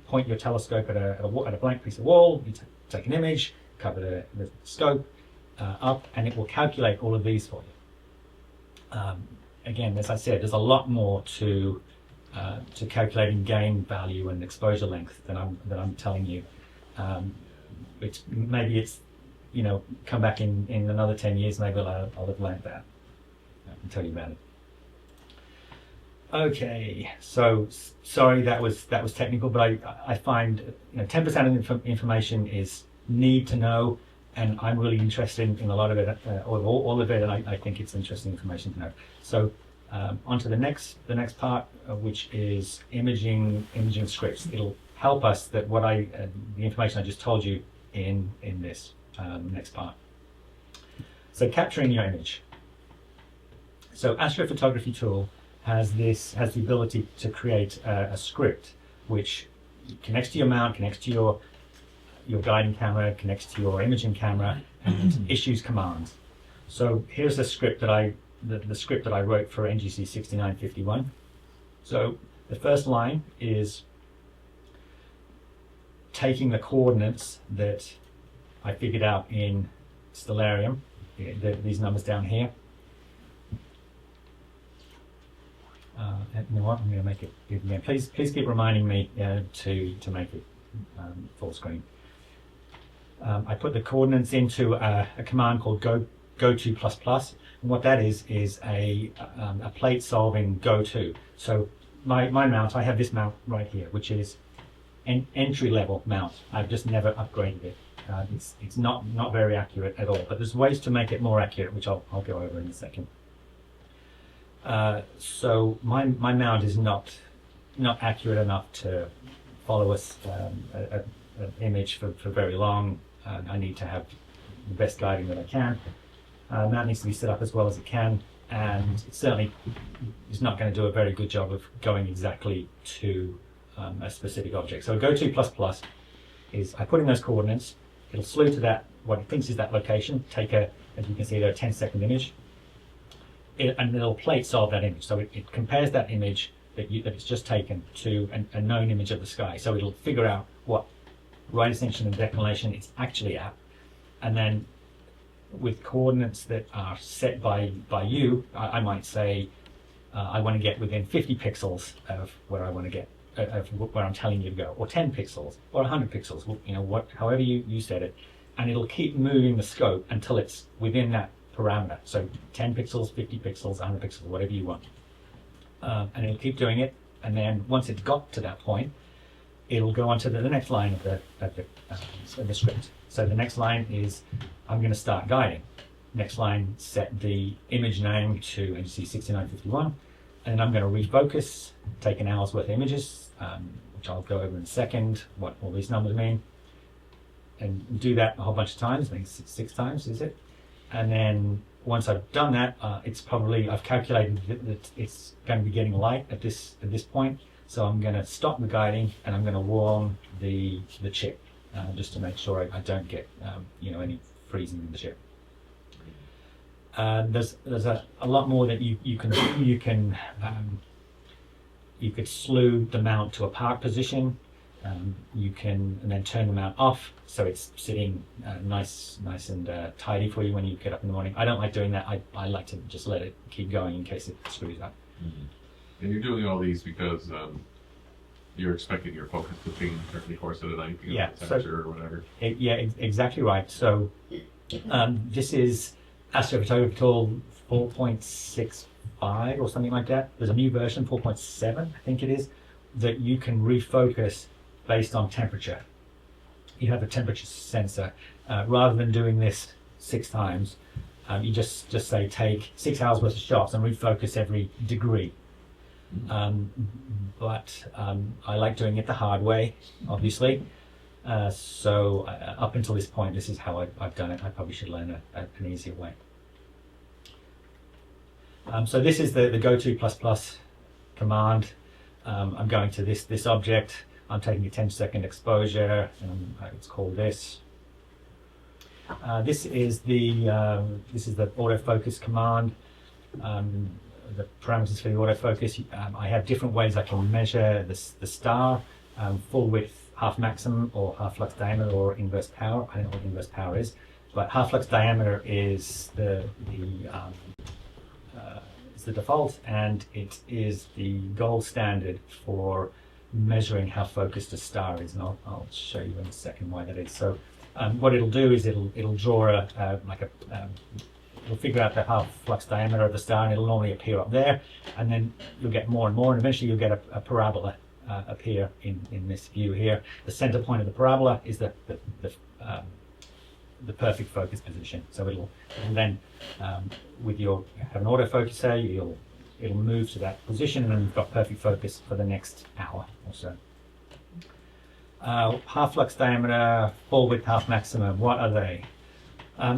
Speaker 6: point your telescope at a blank piece of wall, you take an image, cover the scope up, and it will calculate all of these for you. Again, as I said, there's a lot more to calculating gain value and exposure length than I'm telling you. Maybe it's, you know, come back in another 10 years, maybe I'll have learned that. I can tell you about it. Okay, so sorry that was technical, but I find, you know, 10% of the information is need to know, and I'm really interested in a lot of it, or all of it, and I think it's interesting information to know. So on to the next part, which is imaging scripts. It'll help us that the information I just told you in this next part. So capturing your image. So Astrophotography Tool has the ability to create a script which connects to your mount, connects to your guiding camera, connects to your imaging camera, and issues commands. So here's the script that the script that I wrote for NGC 6951. So the first line is taking the coordinates that I figured out in Stellarium, these numbers down here. You know what? I'm going to make it big again. Please keep reminding me to make it full screen. I put the coordinates into a command called goto++, and what that is a plate solving goto. So my mount, I have this mount right here, which is an entry level mount. I've just never upgraded it. It's not very accurate at all, but there's ways to make it more accurate, which I'll go over in a second. So my mount is not accurate enough to follow an image for very long. I need to have the best guiding that I can. Mount needs to be set up as well as it can, and it certainly is not going to do a very good job of going exactly to a specific object. So goto++ is I put in those coordinates, it'll slew to that, what it thinks is that location, take as you can see there, a 10-second image, and it'll plate solve that image. So it compares that image that it's just taken to a known image of the sky. So it'll figure out what right ascension and declination it's actually at, and then with coordinates that are set by you, I might say I want to get within 50 pixels of where I want to get, of where I'm telling you to go, or 10 pixels, or 100 pixels, you know, however you set it, and it'll keep moving the scope until it's within that parameter. So 10 pixels, 50 pixels, 100 pixels, whatever you want. And it'll keep doing it, and then once it's got to that point, it'll go on to the next line of the script. So the next line is, I'm going to start guiding. Next line, set the image name to NGC 6951, and I'm going to refocus, take an hour's worth of images, which I'll go over in a second, what all these numbers mean, and do that a whole bunch of times. I think 6 times, is it? And then once I've done that, I've calculated that it's going to be getting light at this point. So I'm going to stop the guiding, and I'm going to warm the chip just to make sure I don't get any freezing in the chip. There's a lot more that you can do. You could slew the mount to a park position. You can then turn the mount off so it's sitting nice and tidy for you when you get up in the morning. I don't like doing that. I like to just let it keep going in case it screws up.
Speaker 4: Mm-hmm. And you're doing all these because you're expecting your focus to be in 30 course at a night because of the temperature or whatever.
Speaker 6: Exactly right. So this is Astrophotography Tool 4.65 or something like that. There's a new version, 4.7, I think it is, that you can refocus based on temperature. You have a temperature sensor. Rather than doing this 6 times, you just say take 6 hours worth of shots and refocus every degree. But I like doing it the hard way, obviously. So up until this point, this is how I've done it. I probably should learn an easier way. So this is the goto++ command. I'm going to this object. I'm taking a 10-second exposure, and it's called this. This is the autofocus command. The parameters for the autofocus. I have different ways I can measure the star, full width, half maximum, or half flux diameter, or inverse power. I don't know what inverse power is, but half flux diameter is the default, and it is the gold standard for measuring how focused a star is. And I'll show you in a second why that is. So what it'll do is it'll draw it'll figure out the half flux diameter of the star, and it'll normally appear up there, and then you'll get more and more, and eventually you'll get a parabola appear in this view here. The center point of the parabola is the perfect focus position. So it'll then, with your have an autofocuser, it'll move to that position, and then you've got perfect focus for the next hour or so. Half flux diameter, full width, half maximum. What are they?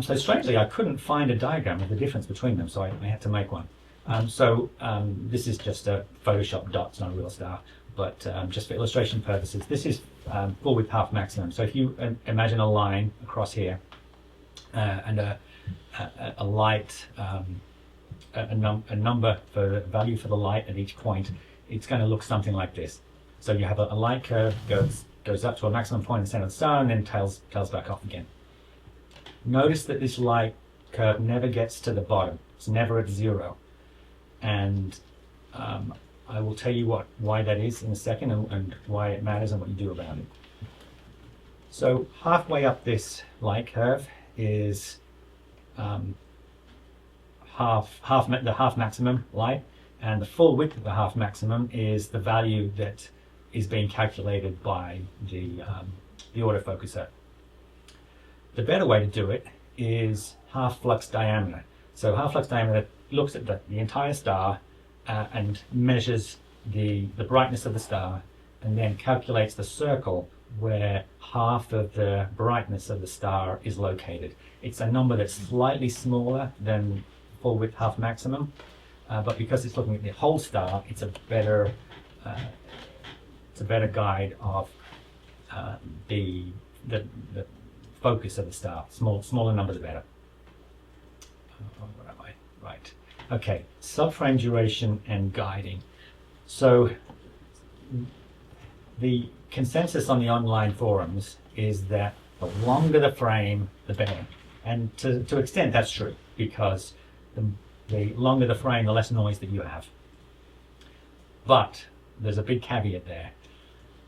Speaker 6: So strangely, I couldn't find a diagram of the difference between them, so I had to make one. This is just a Photoshop dot, it's not a real star, but just for illustration purposes, this is full width, half maximum. So if you imagine a line across here, and a light, a number for value for the light at each point, it's going to look something like this. So you have a light curve goes up to a maximum point in the center of the star, and then tails back off again. Notice that this light curve never gets to the bottom. It's never at zero. And I will tell you why that is in a second, and why it matters and what you do about it. So halfway up this light curve is the half maximum light, and the full width of the half maximum is the value that is being calculated by the autofocuser. The better way to do it is half flux diameter. So half flux diameter looks at the entire star and measures the brightness of the star, and then calculates the circle where half of the brightness of the star is located. It's a number that's slightly smaller than full width half maximum, but because it's looking at the whole star, it's a better guide of the focus of the star. Smaller numbers are better. Where am I? Right. Okay. Subframe duration and guiding. So the consensus on the online forums is that the longer the frame, the better. And to an extent, that's true, because the longer the frame, the less noise that you have. But there's a big caveat there.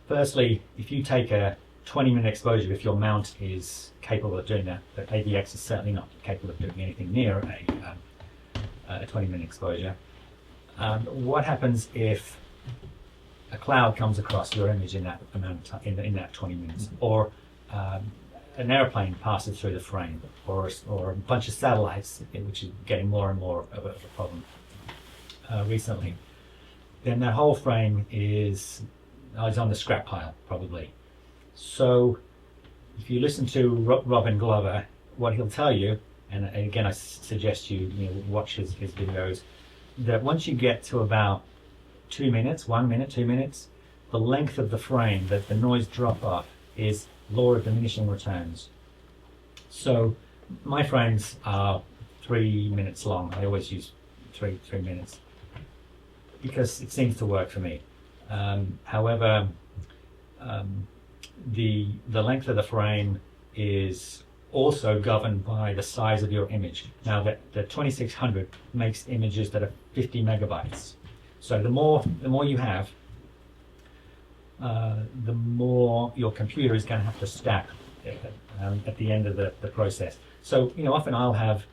Speaker 6: Firstly, if you take a 20-minute exposure, if your mount is capable of doing that, but AVX is certainly not capable of doing anything near a 20-minute exposure. What happens if a cloud comes across your image in that amount of time, in that 20 minutes, or an airplane passes through the frame, or a bunch of satellites, which is getting more and more of a problem recently? Then that whole frame is on the scrap pile, probably. So if you listen to Robin Glover, what he'll tell you, and again I suggest you watch his videos, that once you get to about 2 minutes, 1 minute, 2 minutes, the length of the frame, that the noise drop off, is law of diminishing returns. So my frames are 3 minutes long. I always use three minutes because it seems to work for me. However, the length of the frame is also governed by the size of your image. Now the 2600 makes images that are 50 megabytes. So the more you have, the more your computer is going to have to stack at the end of the process. So often I'll have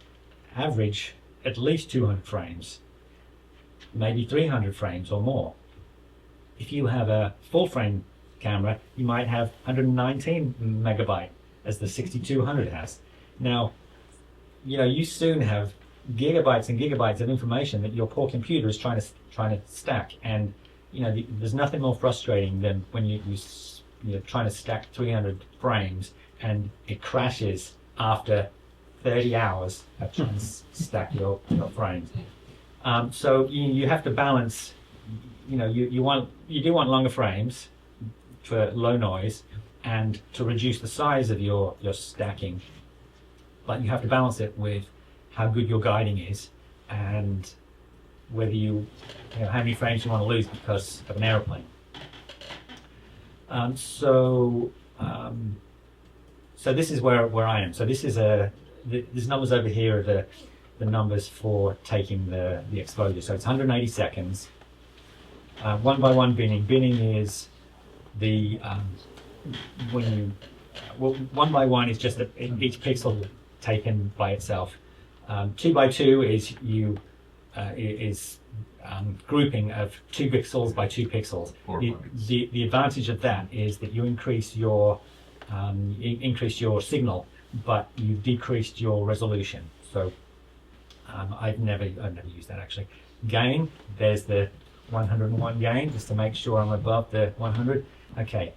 Speaker 6: average at least 200 frames, maybe 300 frames or more. If you have a full frame camera, you might have 119 megabyte as the 6200 has. Now, you soon have gigabytes and gigabytes of information that your poor computer is trying to stack. And there's nothing more frustrating than when you're trying to stack 300 frames and it crashes after 30 hours of trying to stack your frames. So you have to balance. You do want longer frames for low noise, and to reduce the size of your stacking, but you have to balance it with how good your guiding is and whether you know how many frames you want to lose because of an aeroplane. So this is where I am. So this is these numbers over here are the numbers for taking the exposure. So it's 180 seconds. One by one binning. Binning is the one by one is just each pixel taken by itself. 2 by 2 is grouping of 2 pixels by 2 pixels. The advantage of that is that you increase your signal, but you decreased your resolution. So I've never used that actually. Gain, there's the 101 gain, just to make sure I'm above the 100. Okay,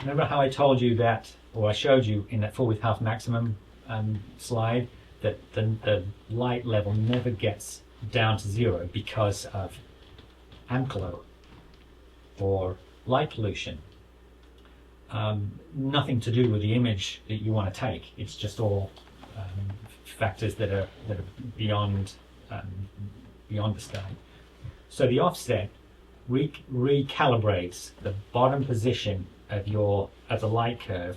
Speaker 6: remember how I told you that, or I showed you in that full width half maximum slide, that the light level never gets down to 0 because of amp-glow or light pollution. Nothing to do with the image that you want to take. It's just all factors that are beyond the sky. So the offset recalibrates the bottom position of the light curve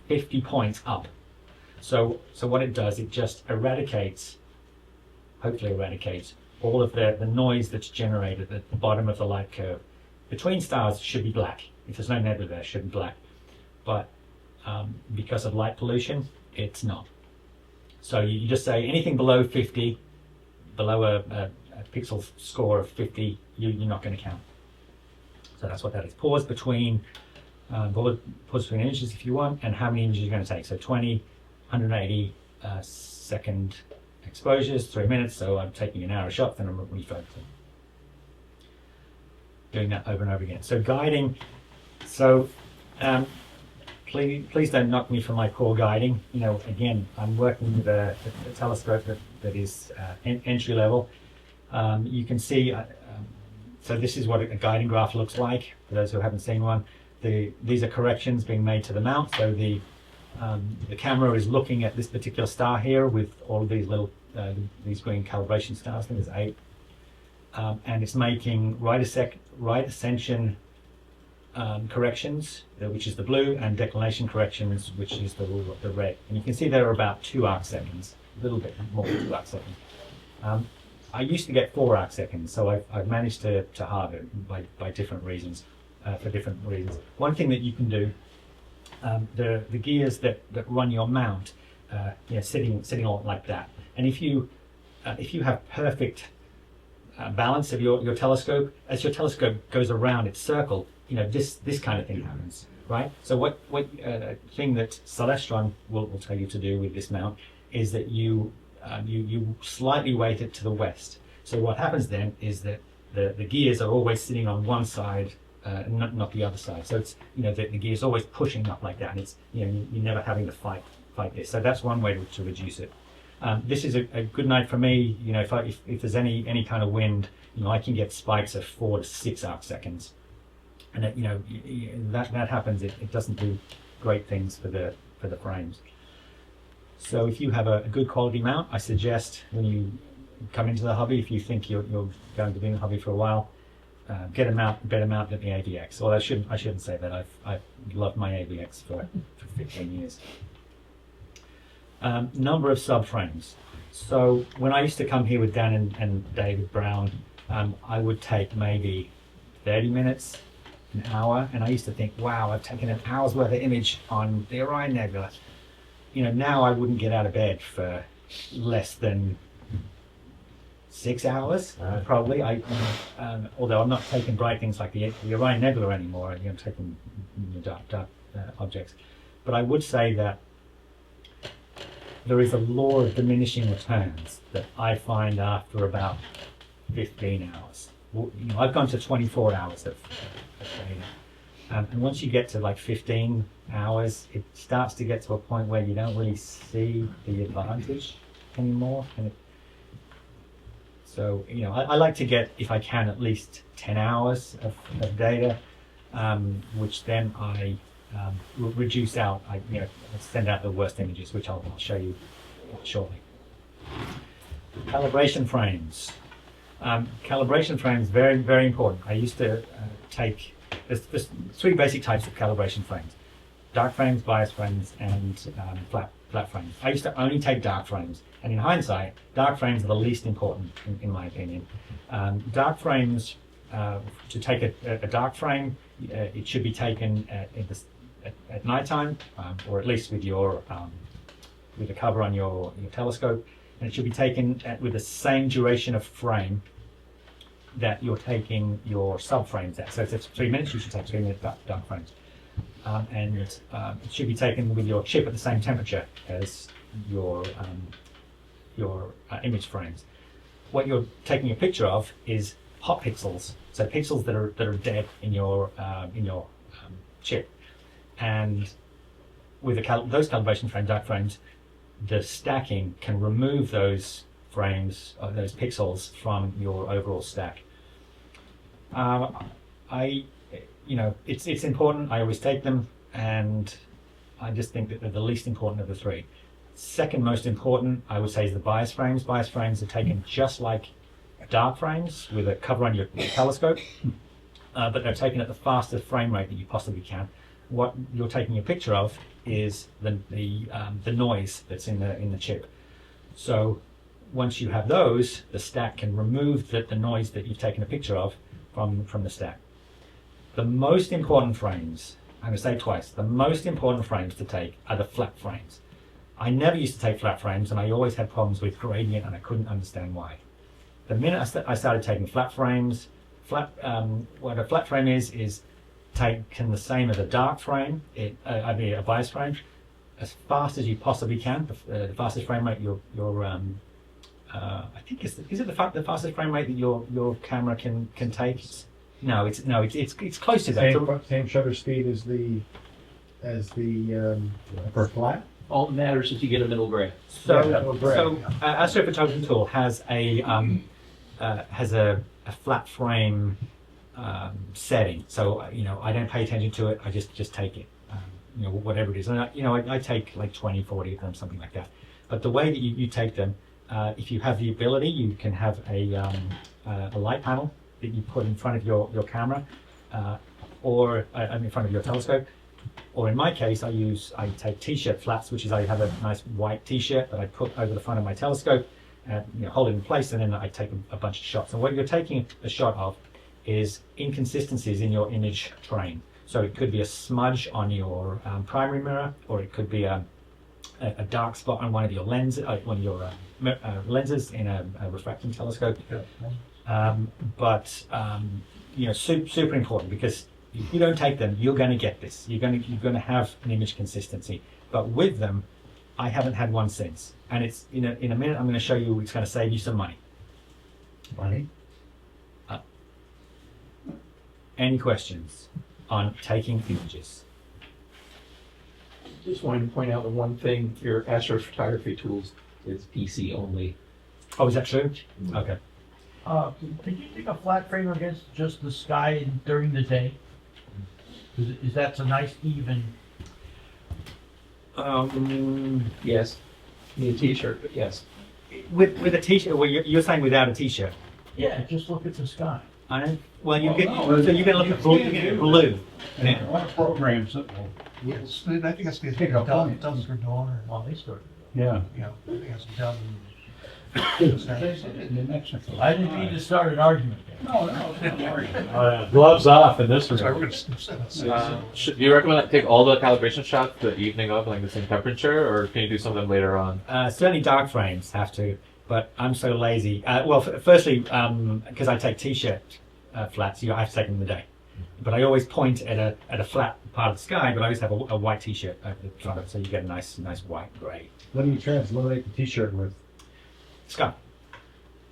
Speaker 6: 50 points up. So what it does, it just hopefully eradicates all of the noise that's generated at the bottom of the light curve. Between stars it should be black. If there's no nebula there, it should be black. But because of light pollution, it's not. So you just say anything below 50, below a pixel score of 50, you're not going to count. So that's what that is. Pause between images if you want, and how many images you're going to take. So 20, 180 second exposures, 3 minutes. So I'm taking an hour shot, then I'm refocusing. Doing that over and over again. So guiding. So please don't knock me for my poor guiding. You know, again, I'm working with a telescope that is entry level. You can see, so this is what a guiding graph looks like, for those who haven't seen one. These are corrections being made to the mount. So the camera is looking at this particular star here with all of these little, these green calibration stars, I think there's 8. And it's making right ascension corrections, which is the blue, and declination corrections, which is the red. And you can see there are about 2 arc seconds, a little bit more than 2 arc seconds. I used to get 4 arc seconds, so I've managed to halve it by different reasons, for different reasons. One thing that you can do, the gears that run your mount, sitting all like that, and if you have perfect balance of your telescope, as your telescope goes around its circle, this kind of thing happens, right? So what thing that Stellarium will tell you to do with this mount is that you slightly weight it to the west. So what happens then is that the gears are always sitting on one side, not the other side. So it's the gear's always pushing up like that, and it's you're never having to fight this. So that's one way to reduce it. This is a good night for me. If there's any kind of wind, I can get spikes of 4 to 6 arc seconds, and that happens. It doesn't do great things for the frames. So if you have a good quality mount, I suggest when you come into the hobby, if you think you're going to be in the hobby for a while, get a better mount than the AVX. Well, I shouldn't say that. I've loved my AVX for 15 years. Number of subframes. So when I used to come here with Dan and David Brown, I would take maybe 30 minutes, an hour, and I used to think, wow, I've taken an hour's worth of image on the Orion Nebula. Now I wouldn't get out of bed for less than 6 hours, probably. Although I'm not taking bright things like the Orion Nebula anymore. I'm taking dark objects. But I would say that there is a law of diminishing returns that I find after about 15 hours. I've gone to 24 hours of data. And once you get to like 15 hours, it starts to get to a point where you don't really see the advantage anymore. So, I like to get, if I can, at least 10 hours of data, which then I reduce out. I send out the worst images, which I'll show you shortly. Calibration frames. Calibration frames, very, very important. I used to take, there's three basic types of calibration frames: dark frames, bias frames, and flat frames. I used to only take dark frames, and in hindsight, dark frames are the least important, in my opinion. Dark frames, to take a dark frame, it should be taken at nighttime, or at least with a cover on your telescope, and it should be taken with the same duration of frame that you're taking your subframes at. So if it's 3 minutes, you should take 3 minute dark frames. And it should be taken with your chip at the same temperature as your image frames. What you're taking a picture of is hot pixels, so pixels that are dead in your chip. And with those calibration frame, dark frames, the stacking can remove those frames, those pixels, from your overall stack. It's important. I always take them, and I just think that they're the least important of the three. Second most important, I would say, is the bias frames. Bias frames are taken just like dark frames with a cover on your telescope, but they're taken at the fastest frame rate that you possibly can. What you're taking a picture of is the noise that's in the chip. So once you have those, the stack can remove the noise that you've taken a picture of from the stack. The most important frames, I'm going to say twice, the most important frames to take are the flat frames. I never used to take flat frames, and I always had problems with gradient, and I couldn't understand why. The minute I started taking flat frames, what a flat frame is taken the same as a dark frame, a bias frame, as fast as you possibly can. The fastest frame rate I think is it the fastest frame rate that your camera can take? No, it's close to that.
Speaker 8: Same shutter speed as the for flat.
Speaker 7: All that matters is you get a middle gray.
Speaker 6: So Astrophotography Tool has a flat frame setting. So I don't pay attention to it. I just take it. Whatever it is. And I take like 20, 40 of them, something like that. But the way that you take them, if you have the ability, you can have a light panel that you put in front of your camera, or in front of your telescope. Or in my case, I take t-shirt flats, which is I have a nice white t-shirt that I put over the front of my telescope, hold it in place, and then I take a bunch of shots. And what you're taking a shot of is inconsistencies in your image train. So it could be a smudge on your primary mirror, or it could be a dark spot on one of your lenses in a refracting telescope. Super important, because if you don't take them, you're going to get this. You're going to have an image consistency. But with them, I haven't had one since. And it's in a minute I'm going to show you it's going to save you some money.
Speaker 3: Money?
Speaker 6: Any questions on taking images?
Speaker 7: Just wanted to point out the one thing: your astrophotography tools is PC only.
Speaker 6: Oh, is that true? Okay.
Speaker 9: Could you take a flat frame against just the sky during the day? Is that a nice even?
Speaker 7: Yes. Need a t-shirt, but yes.
Speaker 6: With a t-shirt, well, you're saying without a t-shirt?
Speaker 9: Yeah, just look at the sky.
Speaker 6: Well, you're going to look at blue.
Speaker 3: Yeah. A lot of programs that will.
Speaker 10: I think that's because
Speaker 3: Pick up on it.
Speaker 10: done for dawn.
Speaker 9: Well, they started.
Speaker 3: Yeah.
Speaker 10: I think it's done.
Speaker 9: I didn't mean to start an argument there.
Speaker 3: No.
Speaker 5: Gloves off in this room.
Speaker 10: Sorry, we're gonna.
Speaker 11: Do you recommend I take all the calibration shots the evening of, like the same temperature, or can you do something later on?
Speaker 6: Certainly dark frames have to, but I'm so lazy. Firstly, because I take t-shirt flats, I have to take them in the day. But I always point at a flat part of the sky, but I always have a white t-shirt over the front of it, so you get a nice white grey.
Speaker 8: What do you translate the t-shirt with?
Speaker 6: Sky.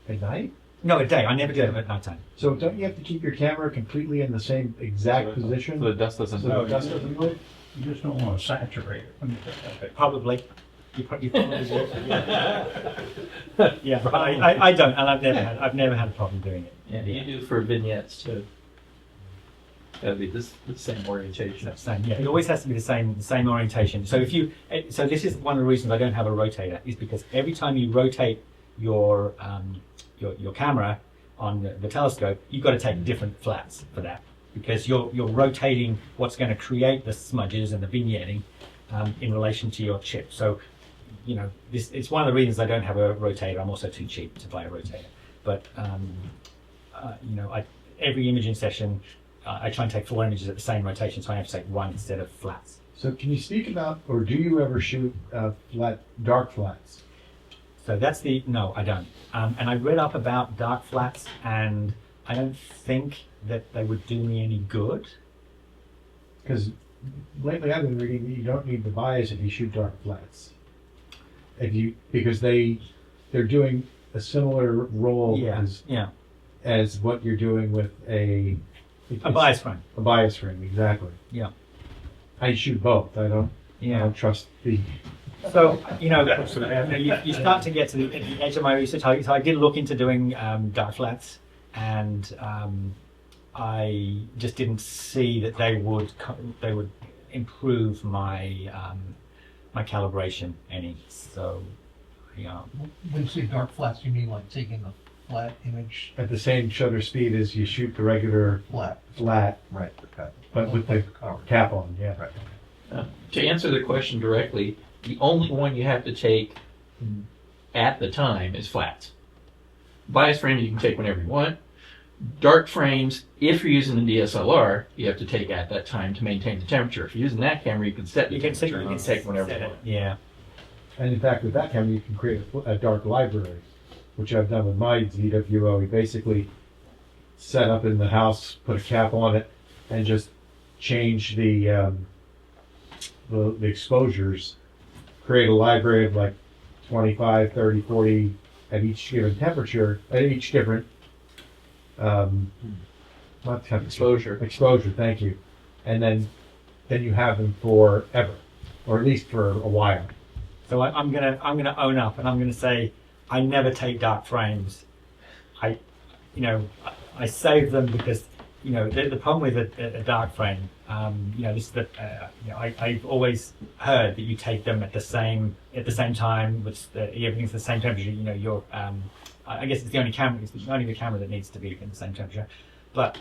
Speaker 8: At night?
Speaker 6: No, at day. I never do it at night time.
Speaker 8: So don't you have to keep your camera completely in the same exact position?
Speaker 11: So the dust doesn't.
Speaker 8: So the dust doesn't move?
Speaker 3: You just don't want to saturate it.
Speaker 6: Probably. You probably do. Yeah, but I don't, and I've never had a problem doing it.
Speaker 7: Yeah, you do for vignettes too. That'd be the same orientation.
Speaker 6: Same, yeah. It always has to be the same orientation. So if you, so this is one of the reasons I don't have a rotator, is because every time you rotate your camera on the telescope, you've got to take different flats for that, because you're rotating what's going to create the smudges and the vignetting in relation to your chip. So, you know, it's one of the reasons I don't have a rotator. I'm also too cheap to buy a rotator. But you know, every imaging session, I try and take 4 images at the same rotation, so I have to take 1 instead of flats.
Speaker 8: So can you speak about, or do you ever shoot dark flats?
Speaker 6: So that's no, I don't. And I read up about dark flats, and I don't think that they would do me any good.
Speaker 8: Because lately I've been reading that you don't need the bias if you shoot dark flats. Because they're doing a similar role as what you're doing with a
Speaker 6: bias frame.
Speaker 8: A bias frame, exactly.
Speaker 6: Yeah.
Speaker 8: I shoot both. I don't trust the.
Speaker 6: So, you know, you start to get to the edge of my research. So I did look into doing dark flats, and I just didn't see that they would improve my my calibration any. So, yeah.
Speaker 9: When you say dark flats, you mean like taking a flat image
Speaker 8: At the same shutter speed as you shoot the regular flat,
Speaker 9: right? Okay.
Speaker 8: But with the cap on, yeah.
Speaker 9: Right.
Speaker 7: To answer the question directly, the only one you have to take at the time is flats. Bias frames you can take whenever you want. Dark frames, if you're using the DSLR, you have to take at that time to maintain the temperature. If you're using that camera, you can set the temperature. You can take whenever you want.
Speaker 6: Yeah.
Speaker 8: And in fact, with that camera, you can create a dark library, which I've done with my ZWO. We basically set up in the house, put a cap on it, and just change the exposures. Create a library of like 25, 30, 40 at each given temperature, at each different not temperature. Exposure, thank you. And then you have them forever, or at least for a while.
Speaker 6: So I'm gonna own up, and I'm gonna say I never take dark frames. I save them because the problem with a dark frame, this is I've always heard that you take them at the same time, with everything's the same temperature. I guess it's the only camera. It's only the camera that needs to be in the same temperature. But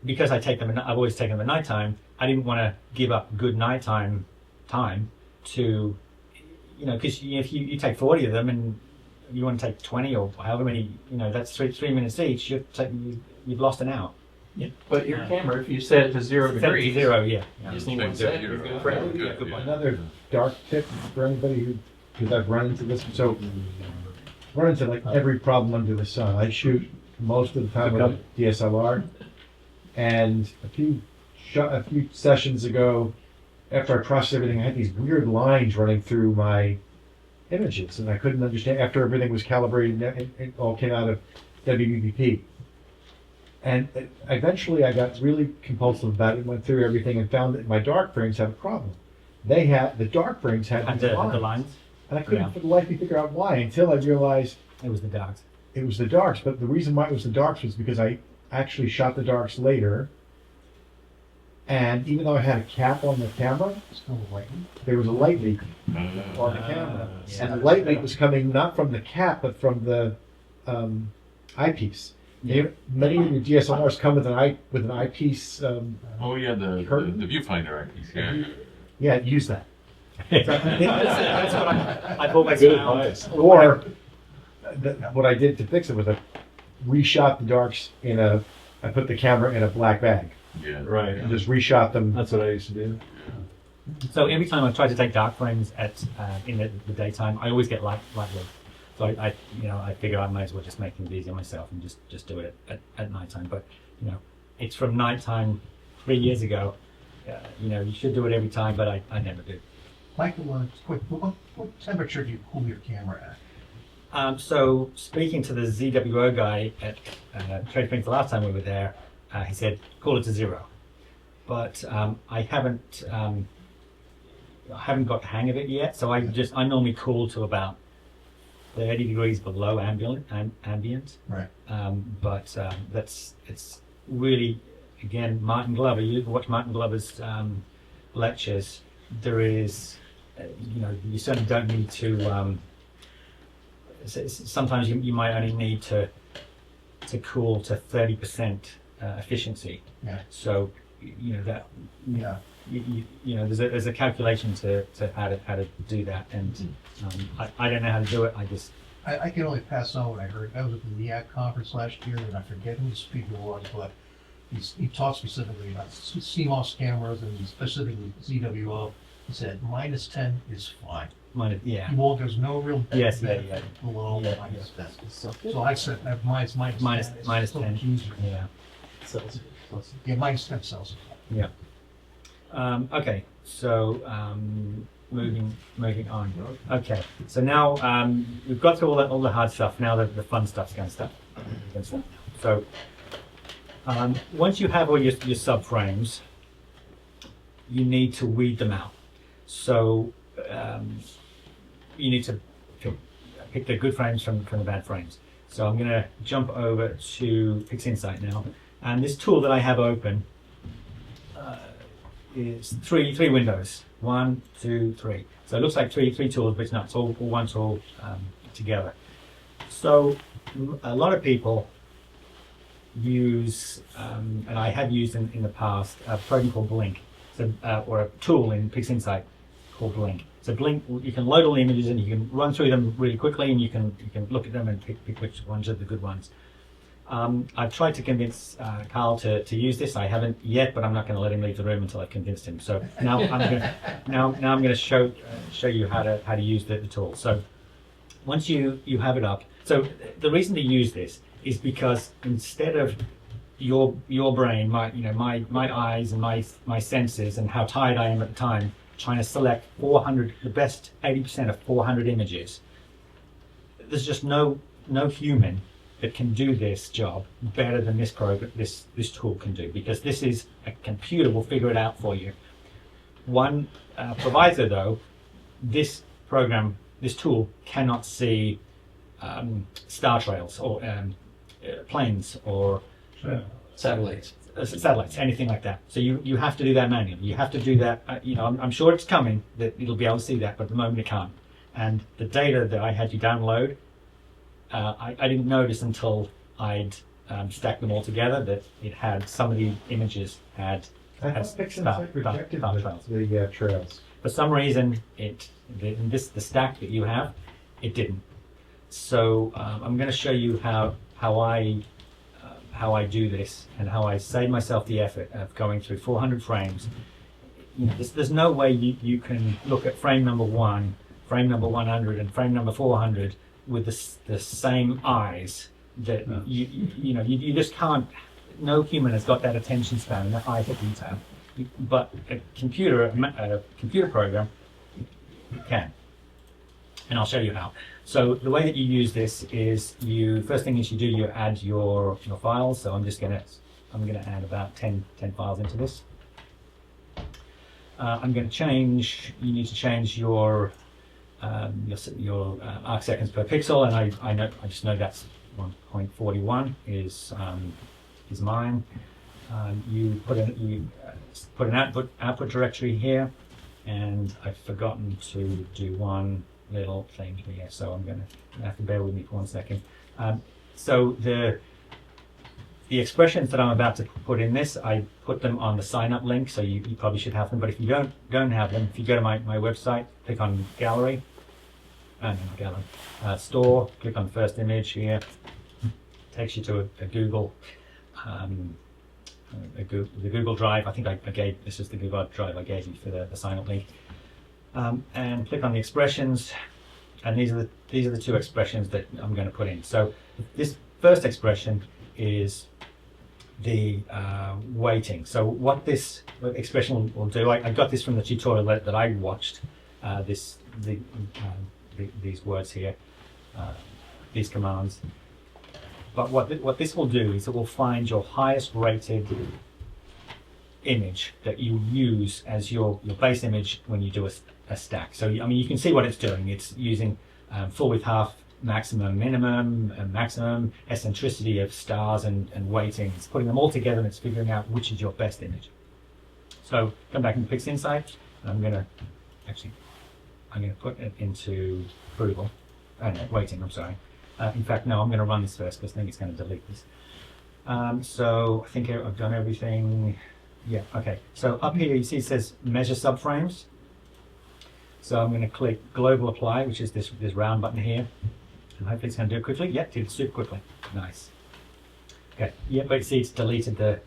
Speaker 6: because I've always taken them at nighttime. I didn't want to give up good nighttime time to, because if you take 40 of them and you want to take 20 or however many, that's 3 minutes each. You've lost an hour.
Speaker 7: Yeah. But your camera, if you set it to 0 degrees,
Speaker 6: yeah.
Speaker 7: Just need one set.
Speaker 8: Another dark tip for anybody because I've run into this. So run into like every problem under the sun. I shoot most of the time with a DSLR, and a few sessions ago, after I processed everything, I had these weird lines running through my images, and I couldn't understand. After everything was calibrated, it all came out of WBP. And eventually I got really compulsive about it, went through everything, and found that my dark frames had a problem. The dark frames had the lines. And I couldn't for the life of me figure out why until I realized
Speaker 6: it was the darks.
Speaker 8: It was the darks, but the reason why it was the darks was because I actually shot the darks later. And even though I had a cap on the camera, there was a light leak on the camera. And the light leak was coming not from the cap, but from the eyepiece. Many of your DSLRs come with an eyepiece.
Speaker 4: The viewfinder eyepiece.
Speaker 8: Yeah, use that.
Speaker 6: That's what I've always found.
Speaker 8: Or what I did to fix it was I reshot the darks I put the camera in a black bag.
Speaker 4: Yeah.
Speaker 5: Right.
Speaker 8: And just reshot them.
Speaker 5: That's what I used to do.
Speaker 6: So every time I try to take dark frames in the daytime, I always get light load. So I figure I might as well just make things easy on myself and just do it at nighttime. But it's from nighttime 3 years ago. You should do it every time, but I never do.
Speaker 9: Michael, quick, what temperature do you cool your camera at?
Speaker 6: So speaking to the ZWO guy at Trade Springs the last time we were there, he said cool it to 0. But I haven't got the hang of it yet. So I normally cool to about 30 degrees below ambient.
Speaker 9: Right.
Speaker 6: But it's really again, Martin Glover, you watch Martin Glover's lectures, there is, you certainly don't need to, sometimes you might only need to cool to 30% efficiency.
Speaker 9: Yeah.
Speaker 6: So, that, there's a calculation to how to do that, and I don't know how to do it.
Speaker 12: I can only pass on what I heard. I was at the NEAC conference last year, and I forget who the speaker was, but he talked specifically about CMOS cameras and specifically ZWO. He said -10 is fine.
Speaker 6: Yeah.
Speaker 12: There's no real
Speaker 6: Yes,
Speaker 12: benefit below -10. So I said minus
Speaker 6: minus 10. Yeah.
Speaker 12: Yeah, -10 Celsius.
Speaker 6: Yeah. Okay. So moving on. Okay. So now we've got through all the hard stuff. Now the fun stuff's going to start. So once you have all your subframes, you need to weed them out. So you need to pick the good frames from the bad frames. So I'm going to jump over to PixInsight now, and this tool that I have open is three windows. 1, 2, 3. So it looks like three tools, but it's not. It's all one tool together. So a lot of people use, and I have used in the past, a program called Blink, or a tool in PixInsight called Blink. So Blink, you can load all the images and you can run through them really quickly, and you can look at them and pick which ones are the good ones. I've tried to convince Carl to use this. I haven't yet, but I'm not going to let him leave the room until I've convinced him. So now I'm going to show you how to use the tool. So once you have it up, so the reason to use this is because instead of your brain, my eyes and my senses and how tired I am at the time, trying to select 400, the best 80% of 400 images, there's just no human that can do this job better than this program, this tool can do, because this is a computer will figure it out for you. One proviso though, this tool cannot see star trails or planes or
Speaker 7: Satellites.
Speaker 6: Satellites, anything like that. So you have to do that manually. You have to do that. I'm sure it's coming that it'll be able to see that, but at the moment it can't. And the data that I had you download, I didn't notice until I'd stacked them all together that it had some of the images had
Speaker 8: PixInsight projected the trails.
Speaker 6: For some reason, the stack that you have, it didn't. So I'm going to show you how I do this and how I save myself the effort of going through 400 frames. There's no way you can look at frame number 1, frame number 100, and frame number 400 with the same eyes. That you just can't. No human has got that attention span and that eye for detail. But a computer program can, and I'll show you how. So the way that you use this is first thing you add your files. So I'm gonna add about 10 files into this. I'm going to change. You need to change your arc seconds per pixel, and I just know that's 1.41 is mine. You put an output directory here, and I've forgotten to do one little thing here, so I'm going to have to bear with me for 1 second. So the expressions that I'm about to put in this, I put them on the sign up link, so you probably should have them. But if you don't have them, if you go to my website, click on gallery, store, click on first image here, takes you to a Google. The Google Drive. I think I gave this is the Google Drive I gave you for the sign up link, and click on the expressions, and these are the two expressions that I'm going to put in. So this first expression is the weighting. So what this expression will do, I got this from the tutorial that I watched. These words here, these commands. But what this will do is it will find your highest rated image that you use as your base image when you do a stack. So I mean, you can see what it's doing. It's using full width, half maximum, minimum, and maximum, eccentricity of stars and weighting. It's putting them all together and it's figuring out which is your best image. So come back into PixInsight, and I'm going to put it into approval. No, waiting, I'm sorry. In fact, no, I'm going to run this first because I think it's going to delete this. So I think I've done everything. Yeah, okay. So up here you see it says measure subframes. So I'm going to click global apply, which is this round button here. And hopefully it's going to do it quickly. Yep, did it super quickly. Nice. Okay, yeah, but you see it's deleted the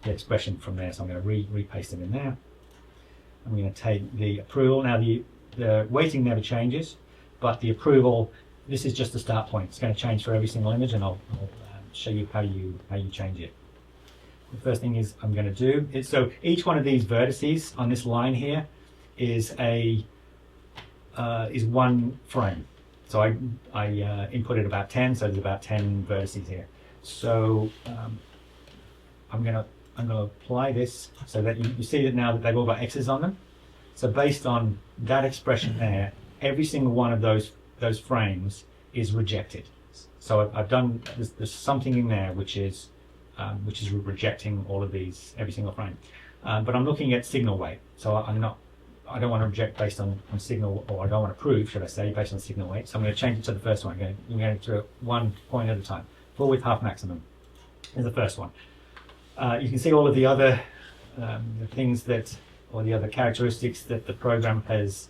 Speaker 6: expression from there, so I'm going to repaste it in there. I'm going to take the approval. Now the weighting never changes, but the approval, this is just the start point. It's going to change for every single image, and I'll show you how you change it. The first thing is I'm going to do is, so each one of these vertices on this line here is one frame. So I inputted about 10, so there's about 10 vertices here. So I'm going to apply this so that you see that now that they've all got X's on them. So based on that expression there, every single one of those frames is rejected. So I've done, there's something in there which is rejecting all of these, every single frame. But I'm looking at signal weight. So I don't want to reject based on signal, or I don't want to prove, should I say, based on signal weight. So I'm going to change it to the first one. I'm going to do it 1 point at a time. Full width half maximum is the first one. You can see all of the other things that, or the other characteristics that the program has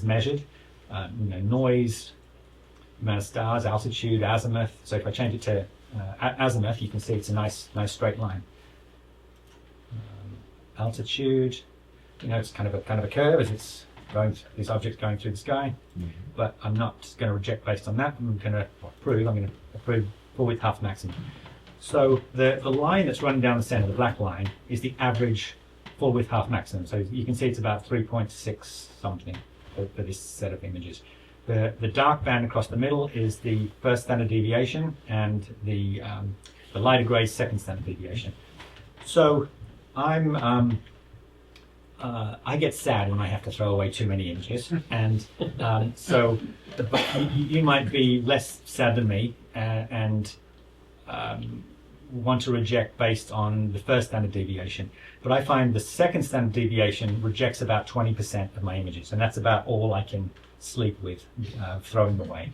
Speaker 6: measured. Noise, amount of stars, altitude, azimuth. So if I change it to azimuth, you can see it's a nice straight line. Altitude, it's kind of a curve as it's going. This object's going through the sky, but I'm not going to reject based on that. I'm going to approve full width half maximum. So the line that's running down the center, the black line, is the average full width half maximum. So you can see it's about 3.6 something for this set of images. The dark band across the middle is the first standard deviation, and the lighter gray is second standard deviation. So I get sad when I have to throw away too many images, and so you might be less sad than me and want to reject based on the first standard deviation. But I find the second standard deviation rejects about 20% of my images, and that's about all I can sleep with throwing away.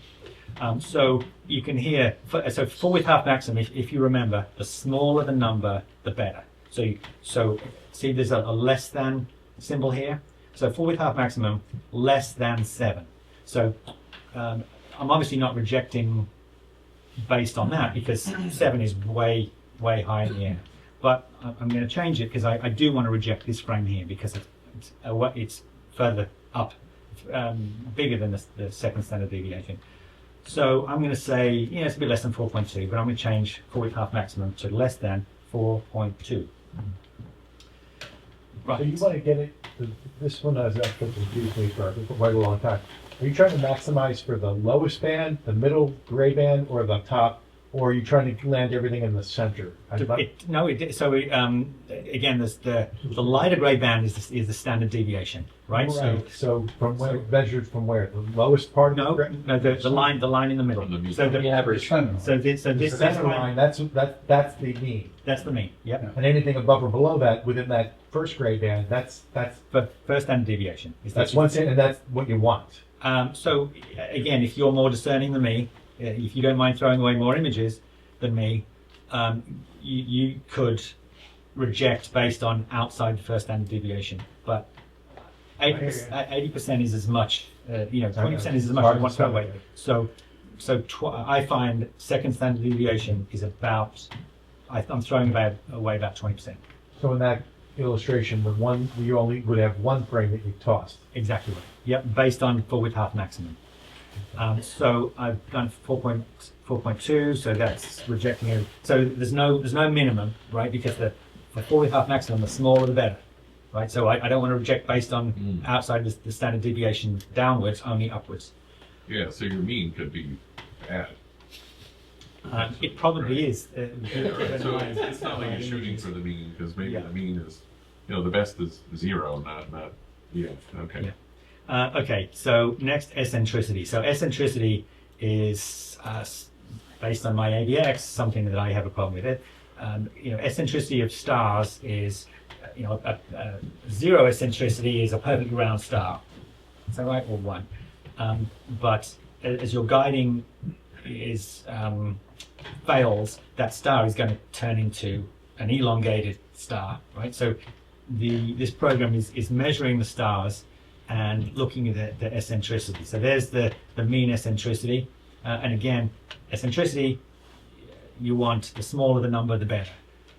Speaker 6: So you can hear, so full width half maximum, if you remember, the smaller the number, the better. So see there's a less than symbol here. So full width half maximum, less than 7. So I'm obviously not rejecting based on that because 7 is way high in the air. But I'm going to change it because I do want to reject this frame here because it's further up, bigger than the second standard deviation. So I'm going to say, it's a bit less than 4.2, but I'm going to change full width half maximum to less than 4.2. Right.
Speaker 8: So you want to get it, this one has confused me for quite a long time. Are you trying to maximize for the lowest band, the middle gray band, or the top, or are you trying to land everything in the center? Again, the lighter gray band is the standard deviation, right? So from where, measured from where? The lowest part?
Speaker 6: No, the line in the middle. So the average. So this
Speaker 8: center line, that's the mean.
Speaker 6: That's the mean. Yep.
Speaker 8: And anything above or below that, within that first gray band, that's
Speaker 6: for first standard deviation.
Speaker 8: That's one cent, and that's what you want.
Speaker 6: So again, if you're more discerning than me, if you don't mind throwing away more images than me, you could reject based on outside the first standard deviation. But 80% is as much. 20% is as much as I want to throw away. So I find second standard deviation is about. I'm throwing away about 20%.
Speaker 8: So in that illustration, you only would have one frame that you tossed.
Speaker 6: Exactly right. Yep, based on full width half maximum. So I've done 4.2, so that's rejecting it. So there's no minimum, right? Because the full width half maximum, the smaller the better, right? So I don't want to reject based on outside the standard deviation downwards, only upwards.
Speaker 4: Yeah, so your mean could be bad.
Speaker 6: It probably is.
Speaker 4: So it's not like you're shooting for the mean, because maybe the mean is, the best is 0, not. Yeah. Okay.
Speaker 6: Okay, so next, eccentricity. So eccentricity is based on my AVX, something that I have a problem with it. Eccentricity of stars is, zero eccentricity is a perfectly round star. Is that right? Or one. But as your guiding fails, that star is going to turn into an elongated star, right? So this program is measuring the stars and looking at the eccentricity. So there's the mean eccentricity. And again, eccentricity, you want the smaller the number, the better.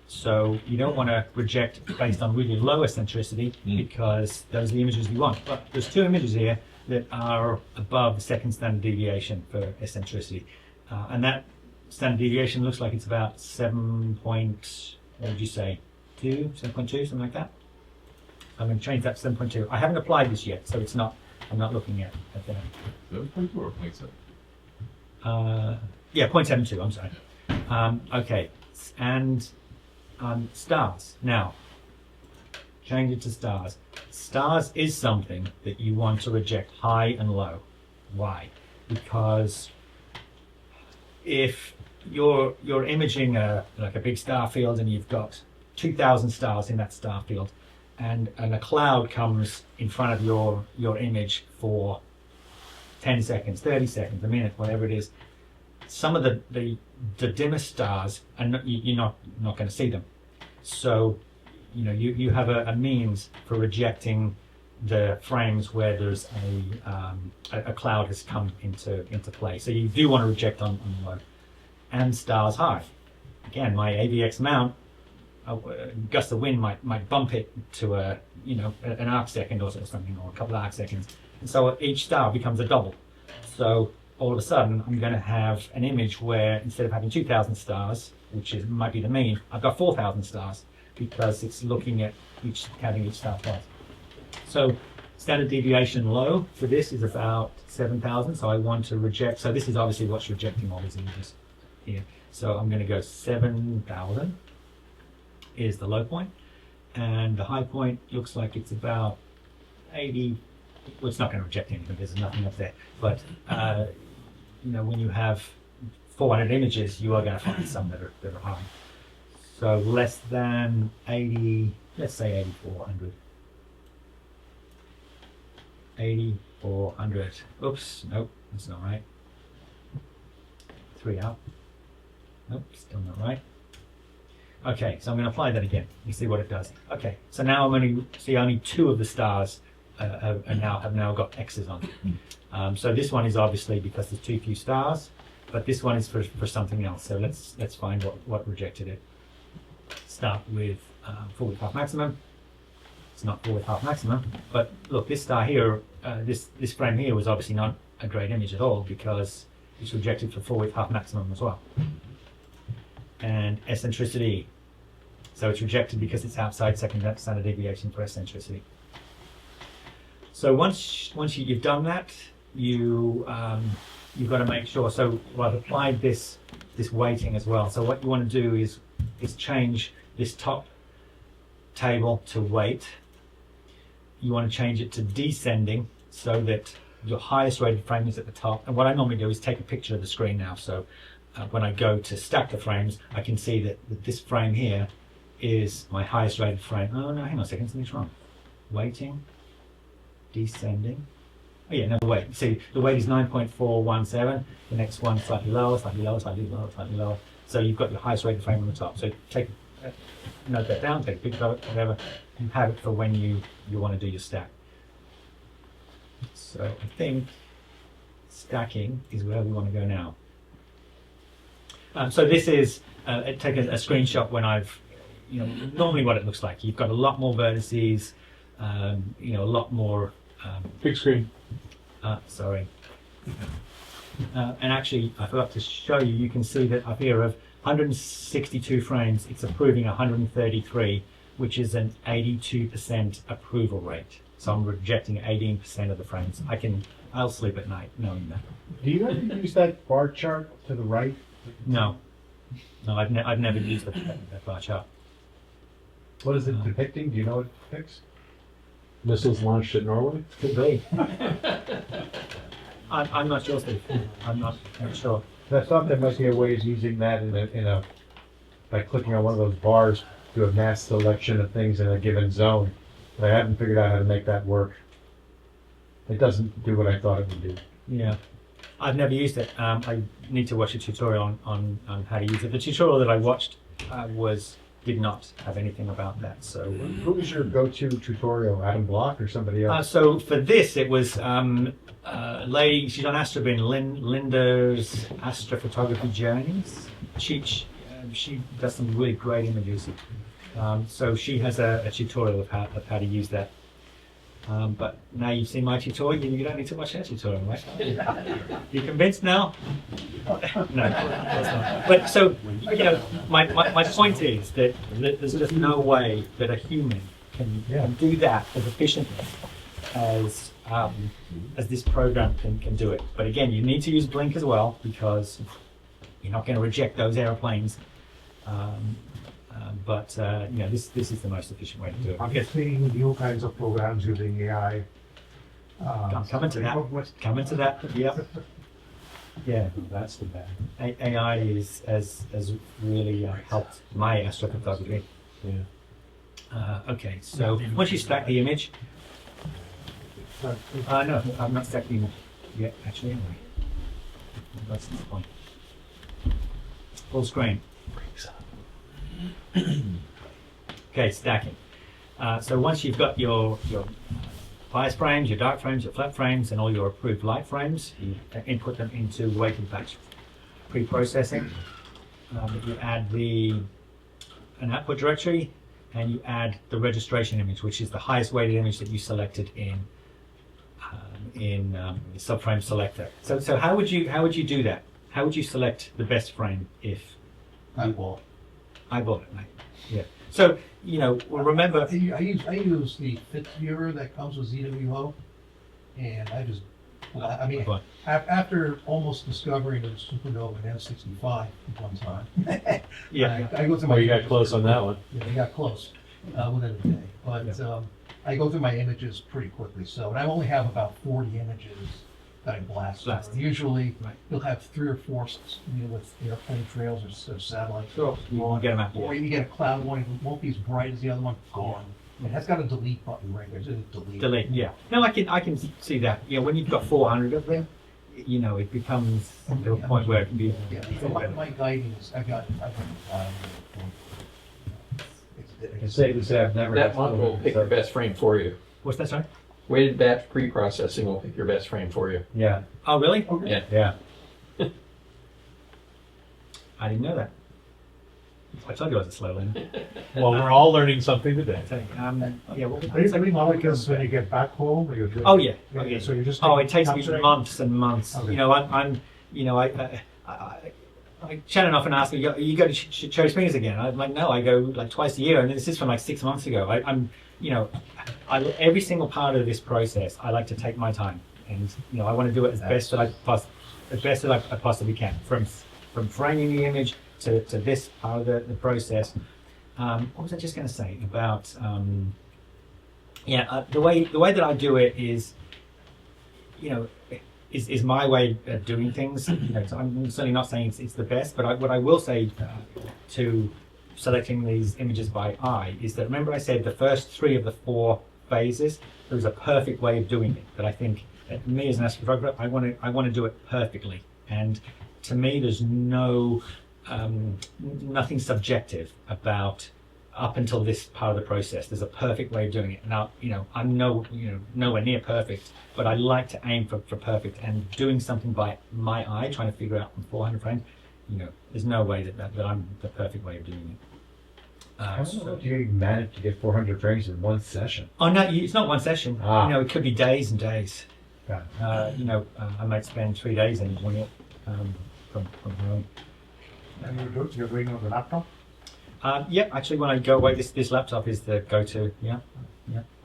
Speaker 6: So you don't want to reject based on really low eccentricity because those are the images you want. But there's two images here that are above the second standard deviation for eccentricity. And that standard deviation looks like it's about 7.2, something like that. I'm going to change that to 7.2. I haven't applied this yet, so it's not. I'm not looking at that.
Speaker 4: 7.2 or 0.7?
Speaker 6: Yeah, 0.72. I'm sorry. Okay, and stars. Now, change it to stars. Stars is something that you want to reject high and low. Why? Because if you're imaging like a big star field and you've got 2,000 stars in that star field, and a cloud comes in front of your image for 10 seconds, 30 seconds, a minute, whatever it is, some of the dimmest stars you're not going to see them. So you have a means for rejecting the frames where there's a cloud has come into play. So you do want to reject on low. And stars high. Again, my AVX mount, a gust of wind might bump it to an arc second or something, or a couple of arc seconds. And so each star becomes a double. So all of a sudden, I'm going to have an image where instead of having 2,000 stars, which might be the mean, I've got 4,000 stars because it's looking at counting each star twice. So standard deviation low for this is about 7,000. So I want to reject. So this is obviously what's rejecting all these images here. So I'm going to go 7,000 is the low point, and the high point looks like it's about 80. Well, it's not going to reject anything. There's nothing up there. But when you have 400 images, you are going to find some that are high. So less than 80. Let's say 8,400. 8,400. Oops. Nope. That's not right. 3 out. Nope. Still not right. Okay, so I'm going to apply that again. You see what it does. Okay, so now I'm going to see only 2 of the stars have now got X's on it. So this one is obviously because there's too few stars, but this one is for something else. So let's find what rejected it. Start with full width half maximum. It's not full width half maximum, but look, this star here, this frame here was obviously not a great image at all because it's rejected for full width half maximum as well. And eccentricity. So it's rejected because it's outside second standard deviation for eccentricity. So once you've done that, you've got to make sure. So I've applied this weighting as well. So what you want to do is change this top table to weight. You want to change it to descending so that your highest rated frame is at the top. And what I normally do is take a picture of the screen now. So when I go to stack the frames, I can see that this frame here is my highest rated frame. Oh no, hang on a second, something's wrong. Weighting, descending. Oh yeah, no, the weight. See, the weight is 9.417. The next one slightly lower, slightly lower, slightly lower, slightly lower. So you've got your highest rated frame on the top. So note that down, take a picture of it, whatever, and have it for when you want to do your stack. So I think stacking is where we want to go now. So this is take a screenshot when I've, normally what it looks like. You've got a lot more vertices, a lot more.
Speaker 5: Big screen.
Speaker 6: Sorry. And actually, I forgot to show you. You can see that up here of 162 frames, it's approving 133, which is an 82% approval rate. So I'm rejecting 18% of the frames. I'll sleep at night knowing that.
Speaker 8: Do you ever use that bar chart to the right?
Speaker 6: No, I've never used that bar chart.
Speaker 8: What is it depicting? Do you know what it depicts?
Speaker 5: Missiles launched at Norway?
Speaker 6: Could be. I'm not sure, Steve. I'm not sure.
Speaker 8: I thought there might be a way of using that by clicking on one of those bars, do a mass selection of things in a given zone. But I haven't figured out how to make that work. It doesn't do what I thought it would do.
Speaker 6: Yeah. I've never used it. I need to watch a tutorial on how to use it. The tutorial that I watched did not have anything about that. So
Speaker 8: who was your go-to tutorial? Adam Block or somebody else?
Speaker 6: so for this, it was lady. She's on Astrobin, Linda's Astrophotography Journeys. She does some really great images. So she has a tutorial of how to use that. But now you've seen my tutorial, you don't need to watch that tutorial, right? You convinced now? No, of course not. But so, you know, my point is that there's just no way that a human can do that as efficiently as this program can do it. But again, you need to use Blink as well, because you're not going to reject those airplanes. But you know, this is the most efficient way to do it.
Speaker 10: I'm seeing new kinds of programs using AI.
Speaker 6: I'm coming to that. Coming to that. Yep. Yeah, that's the bad. AI has really helped my astrophotography.
Speaker 5: Yeah.
Speaker 6: Okay, so once you stack the image, no, I'm not stacking the image yet. Actually, anyway, that's the point. Full screen. Okay, stacking. So once you've got your bias frames, your dark frames, your flat frames, and all your approved light frames, you input them into weighted batch pre-processing. You add an output directory, and you add the registration image, which is the highest weighted image that you selected in the subframe selector. So how would you do that? How would you select the best frame if
Speaker 12: Eyeball
Speaker 6: it, right? Yeah. So, you know, well, remember...
Speaker 12: I use the fit viewer that comes with ZWO, and after almost discovering the supernova in N65 one time,
Speaker 6: yeah,
Speaker 12: I go through my...
Speaker 5: you got close on that one.
Speaker 12: Yeah, you got close within a day. But I go through my images pretty quickly, and I only have about 40 images that I blast. Usually, you'll have 3 or 4 with airplane trails or satellites.
Speaker 6: Sure. You get them out.
Speaker 12: Or you get a cloud one, it won't be as bright as the other one. Gone. It has got a delete button right there. It's a delete.
Speaker 6: Delete. Yeah. No, I can see that. You know, when you've got 400 of them, you know, it becomes to a point where it can be.
Speaker 12: Yeah. So my guiding is I got.
Speaker 8: I can say to say I've never.
Speaker 7: That one will pick your best frame for you.
Speaker 6: What's that, sorry?
Speaker 7: Weighted batch pre-processing will pick your best frame for you.
Speaker 8: Yeah.
Speaker 6: Oh, really?
Speaker 7: Yeah.
Speaker 8: Yeah.
Speaker 6: I didn't know that. I told you I was a slow learner.
Speaker 5: Well, we're all learning something today.
Speaker 6: Yeah.
Speaker 10: Are you doing molecules when you get back home? Or you're doing,
Speaker 6: Oh yeah.
Speaker 10: yeah. So you're just.
Speaker 6: It takes me
Speaker 10: capturing?
Speaker 6: months and months.
Speaker 10: Okay.
Speaker 6: You know, I Shannon often asks me, "You go to Cherry Springs again?" I'm like, "No, I go like twice a year." And this is from like 6 months ago. Every single part of this process, I like to take my time, and you know, I want to do it as best that I possibly can. From framing the image to this part of the process. What was I just going to say about? The way that I do it is, you know, is my way of doing things. You know, so I'm certainly not saying it's the best, but what I will say to selecting these images by eye is that, remember I said the first 3 of the 4 phases, there is a perfect way of doing it. That I think, me as an astrophotographer, I want to do it perfectly. And to me, there's nothing subjective about up until this part of the process. There's a perfect way of doing it. Now, you know, I'm nowhere near perfect, but I like to aim for perfect, and doing something by my eye, trying to figure out from 400 frames, you know, there's no way that I'm the perfect way of doing it.
Speaker 8: How do you manage to get 400 frames in one session?
Speaker 6: Oh no, it's not one session. You know, it could be days and days.
Speaker 8: Got it.
Speaker 6: You know, I might spend 3 days in doing it from home.
Speaker 10: And you're doing it on the laptop?
Speaker 6: Yeah, actually, when I go away, this laptop is the go-to. Yeah.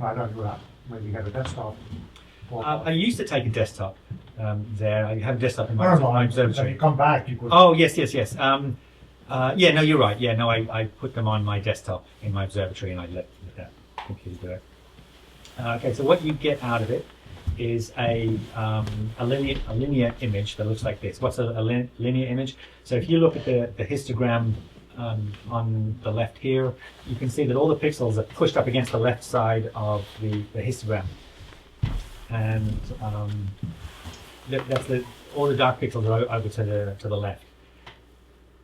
Speaker 10: I don't do that. Maybe you have a desktop.
Speaker 6: I used to take a desktop there. I have a desktop in my
Speaker 10: When
Speaker 6: observatory.
Speaker 10: you come back, you could.
Speaker 6: Oh, yes. Yeah, no, you're right. Yeah, no, I put them on my desktop in my observatory, and I let that computer do it. Okay, so what you get out of it is a linear image that looks like this. What's a linear image? So if you look at the histogram on the left here, you can see that all the pixels are pushed up against the left side of the histogram, and all the dark pixels are over to the left.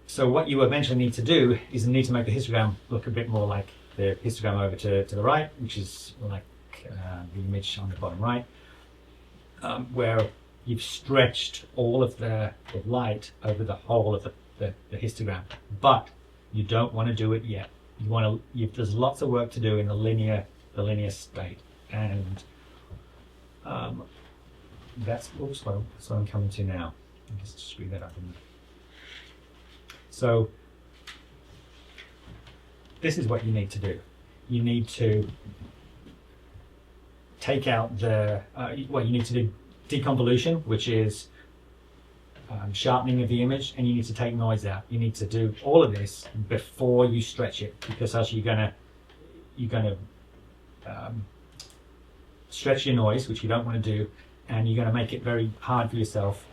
Speaker 6: So what you eventually need to do is you need to make the histogram look a bit more like the histogram over to the right, which is like the image on the bottom right, where you've stretched all of the light over the whole of the histogram. But you don't want to do it yet. You want to. There's lots of work to do in the linear state, and that's what I'm coming to now. I'll just screw that up. So this is what you need to do. You need to take out you need to do deconvolution, which is sharpening of the image, and you need to take noise out. You need to do all of this before you stretch it, because else you're gonna stretch your noise, which you don't want to do, and you're going to make it very hard for yourself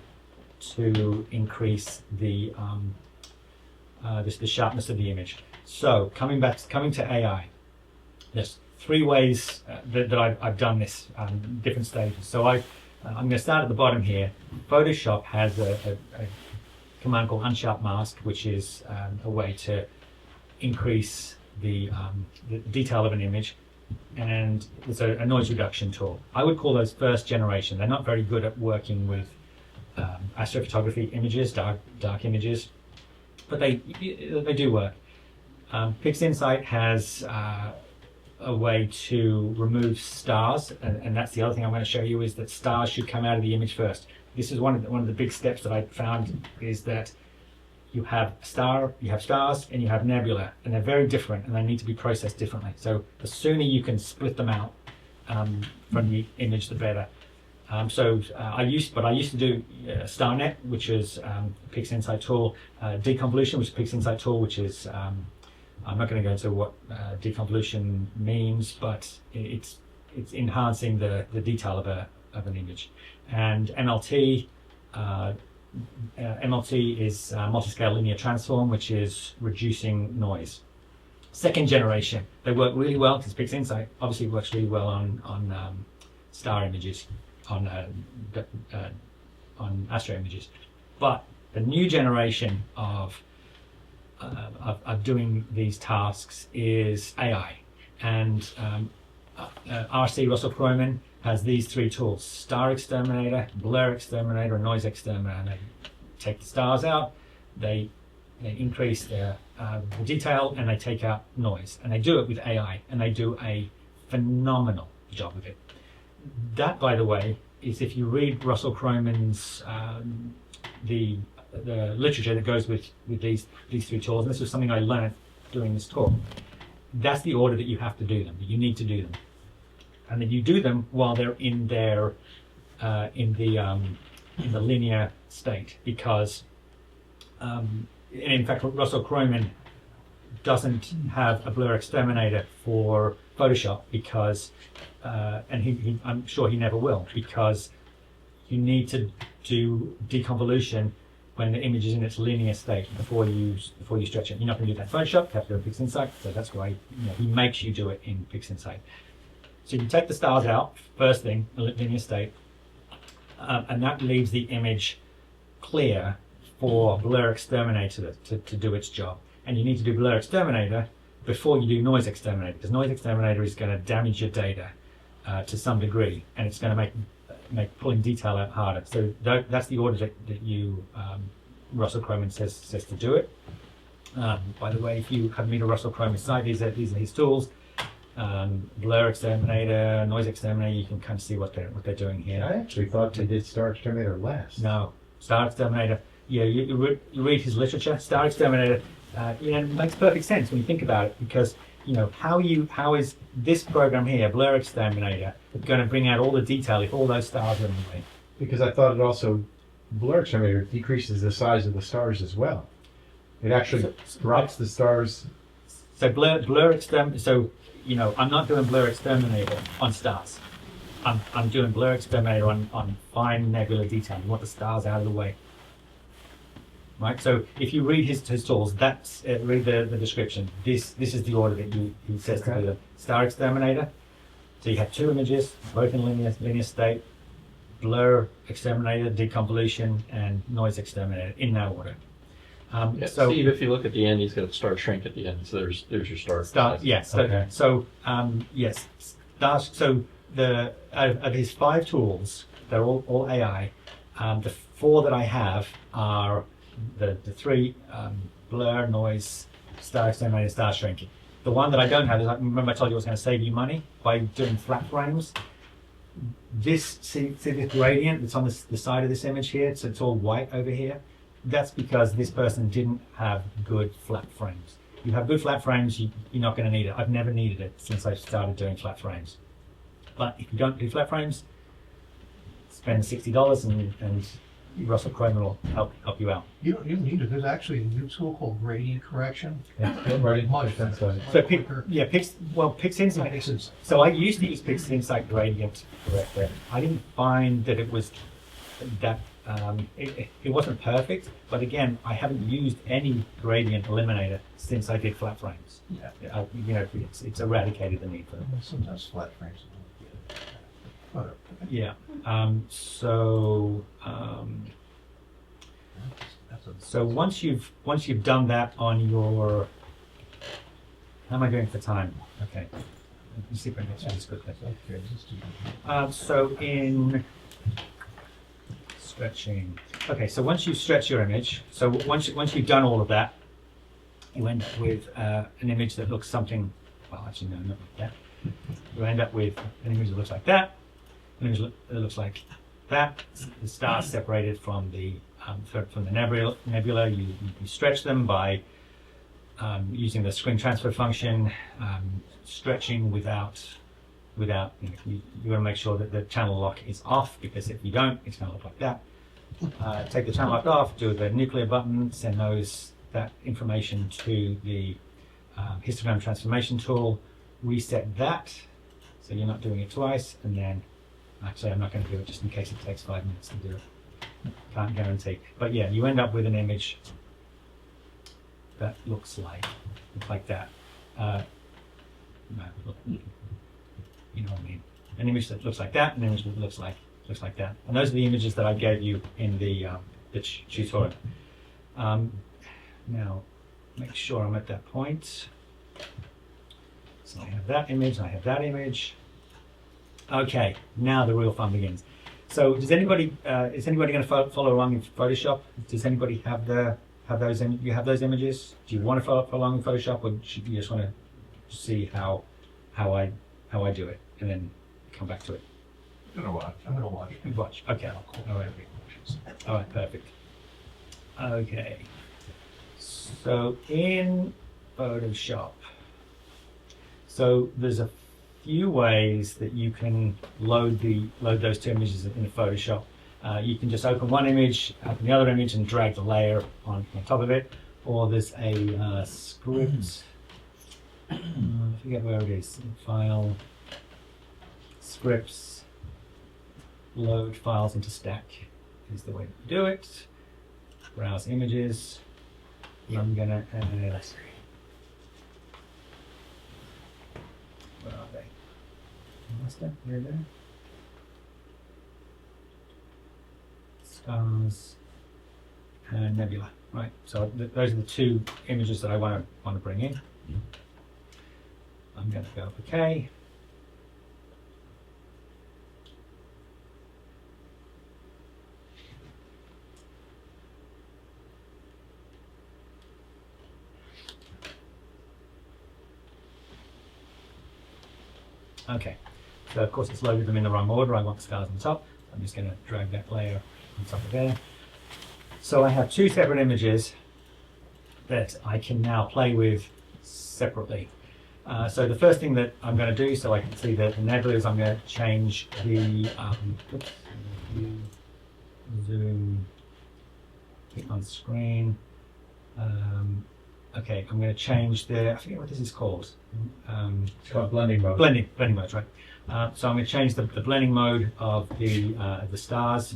Speaker 6: to increase the sharpness of the image. So coming to AI, there's 3 ways that I've done this, different stages. So I'm going to start at the bottom here. Photoshop has a command called unsharp mask, which is a way to increase the detail of an image, and it's a noise reduction tool. I would call those first generation. They're not very good at working with astrophotography images, dark images, but they do work. PixInsight has a way to remove stars, and that's the other thing I'm going to show you, is that stars should come out of the image first. This is one of the big steps that I found, is that you have stars, and you have nebula, and they're very different, and they need to be processed differently. So the sooner you can split them out from the image, the better. I used to do StarNet, which is PixInsight tool, deconvolution, which is PixInsight tool, which is I'm not going to go into what deconvolution means, but it's enhancing the detail of an image. And MLT. MLT is multi-scale linear transform, which is reducing noise. Second generation, they work really well because PixInsight obviously works really well on star images, on astro images. But the new generation of doing these tasks is AI, and RC Russell Croman has these 3 tools: star exterminator, blur exterminator, and noise exterminator. And they take the stars out, they increase their detail, and they take out noise. And they do it with AI, and they do a phenomenal job of it. That, by the way, is, if you read Russell Croman's the literature that goes with these 3 tools, and this was something I learned doing this talk, that's the order that you have to do them, that you need to do them. And then you do them while they're in the linear state, because and in fact Russell Croman doesn't have a blur exterminator for Photoshop, because and I'm sure he never will, because you need to do deconvolution when the image is in its linear state before you stretch it. You're not going to do that in Photoshop, you have to do it in PixInsight, so that's why he makes you do it in PixInsight. So you take the stars out, first thing, linear state, and that leaves the image clear for blur exterminator to do its job. And you need to do blur exterminator before you do noise exterminator, because noise exterminator is going to damage your data to some degree, and it's going to make pulling detail out harder. So that's the order that you Russell Croman says to do it. By the way, if you haven't been to Russell Croman's site, these are his tools. Blur exterminator, noise exterminator, you can kind of see what they're doing here.
Speaker 8: I actually thought they did star exterminator last.
Speaker 6: No, star exterminator. Yeah, you read his literature. Star exterminator, it makes perfect sense when you think about it, because how is this program here, blur exterminator, going to bring out all the detail if all those stars are in the way?
Speaker 8: Because I thought it also, blur exterminator decreases the size of the stars as well. It actually drops the stars.
Speaker 6: So blur exterminator. So you know, I'm not doing blur exterminator on stars. I'm doing blur exterminator on fine nebular detail. You want the stars out of the way. Right, so if you read his tools, that's read the description. This is the order that he says to do the star exterminator. So you have two images, both in linear state, blur exterminator, deconvolution, and noise exterminator in that order.
Speaker 7: Yeah,
Speaker 6: So
Speaker 7: Steve, if you look at the end, he's got a star shrink at the end. So there's your star.
Speaker 6: yes. So,
Speaker 3: Okay.
Speaker 6: yes, stars. So the of his 5 tools, they're all AI. The 4 that I have are the 3 blur, noise, star exterminator, star shrinking. The one that I don't have is, remember I told you I was going to save you money by doing flat frames. This, see this gradient that's on the side of this image here, so it's all white over here. That's because this person didn't have good flat frames. You have good flat frames, you're not going to need it. I've never needed it since I started doing flat frames. But if you don't do flat frames, spend $60 and Russell Cromer will help you out.
Speaker 12: You don't need it. There's actually a new tool called gradient correction.
Speaker 3: Yeah, right.
Speaker 12: Much better.
Speaker 6: So PixInsight. So I used to use PixInsight gradient corrector. I didn't find that it was that it wasn't perfect, but again, I haven't used any gradient eliminator since I did flat frames.
Speaker 12: Yeah.
Speaker 6: You know, it's eradicated the need for them.
Speaker 12: Sometimes flat frames. But,
Speaker 6: Yeah. So once you've done that on your, how am I doing for time? Okay. Let me see if I can get through this quickly. So in stretching. Okay. So once you stretch your image, so once you've done all of that, you end up with an image that looks something. Well, actually, no, not like that. You end up with an image that looks like that. It looks like that. The stars separated from the nebula. You stretch them by using the screen transfer function, stretching without you want to make sure that the channel lock is off, because if you don't, it's going to look like that. Take the channel lock off, do the nuclear button, send that information to the histogram transformation tool, reset that so you're not doing it twice, and then actually I'm not going to do it just in case it takes 5 minutes to do it. Can't guarantee. But yeah, you end up with an image that looks like that. You know what I mean? An image that looks like that, an image that looks like that. And those are the images that I gave you in the tutorial. Now, make sure I'm at that point. So I have that image, I have that image. Okay, now the real fun begins. So, is anybody going to follow along in Photoshop? Does anybody have those images? Do you want to follow along in Photoshop, or do you just want to see how I do it and then come back to it?
Speaker 4: I'm gonna watch.
Speaker 12: I'm going to watch.
Speaker 6: You watch. Okay. All right. All right. Perfect. Okay. So in Photoshop, so there's a few ways that you can load those 2 images in Photoshop. You can just open one image, open the other image, and drag the layer on top of it. Or there's a script. I forget where it is. File, scripts, load files into stack is the way to do it. Browse images. I'm gonna add. Where are they? Master, here they are. Stars and nebula. Right. So those are the 2 images that I want to bring in. I'm going to go OK. Okay, so of course it's loaded them in the wrong order. I want the stars on top. I'm just going to drag that layer on top of there. So I have 2 separate images that I can now play with separately. So the first thing that I'm going to do, so I can see the nebula, is I'm going to change the zoom, click on screen, Okay, I'm going to change the, I forget what this is called.
Speaker 8: It's called blending mode.
Speaker 6: Blending mode, right? So I'm going to change the blending mode of the stars.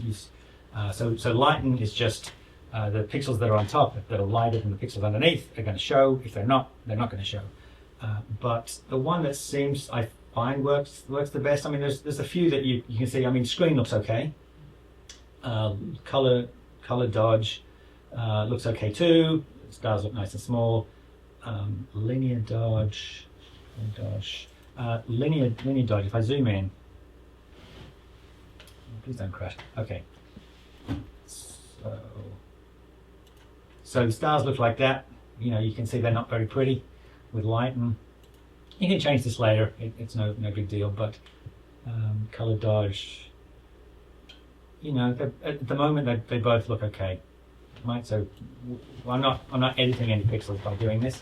Speaker 6: So lighten is just the pixels that are on top that are lighter than the pixels underneath are going to show. If they're not going to show. But the one that seems I find works the best. I mean, there's a few that you can see. I mean, screen looks okay. Color dodge looks okay too. Stars look nice and small. Linear dodge. Linear dodge. If I zoom in, please don't crash. Okay. So the stars look like that. You know, you can see they're not very pretty with light, and you can change this later. It's no big deal. But color dodge. You know, at the moment they both look okay. Right. So I'm not editing any pixels by doing this.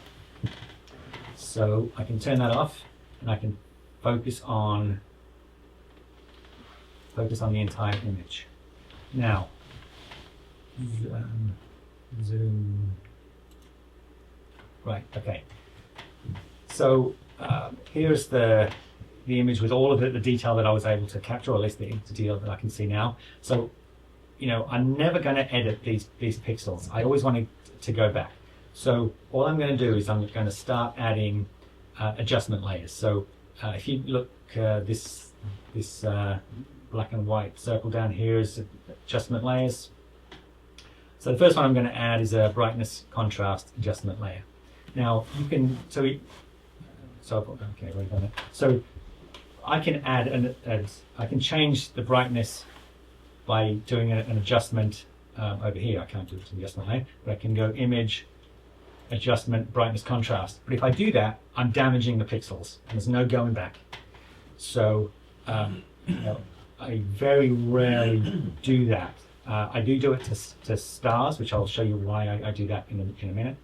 Speaker 6: So I can turn that off, and I can focus on the entire image. Now, zoom. Right. Okay. So here's the image with all of the detail that I was able to capture, or at least the detail that I can see now. So, you know, I'm never going to edit these pixels. I always want to go back. So all I'm going to do is I'm going to start adding adjustment layers. So if you look, this black and white circle down here is adjustment layers. So the first one I'm going to add is a brightness contrast adjustment layer. Now you can, okay, wait a minute. So I can add I can change the brightness by doing an adjustment over here. I can't do an adjustment layer, but I can go image, adjustment, brightness, contrast. But if I do that, I'm damaging the pixels, and there's no going back. So you know, I very rarely do that. I do it to stars, which I'll show you why I do that in a minute.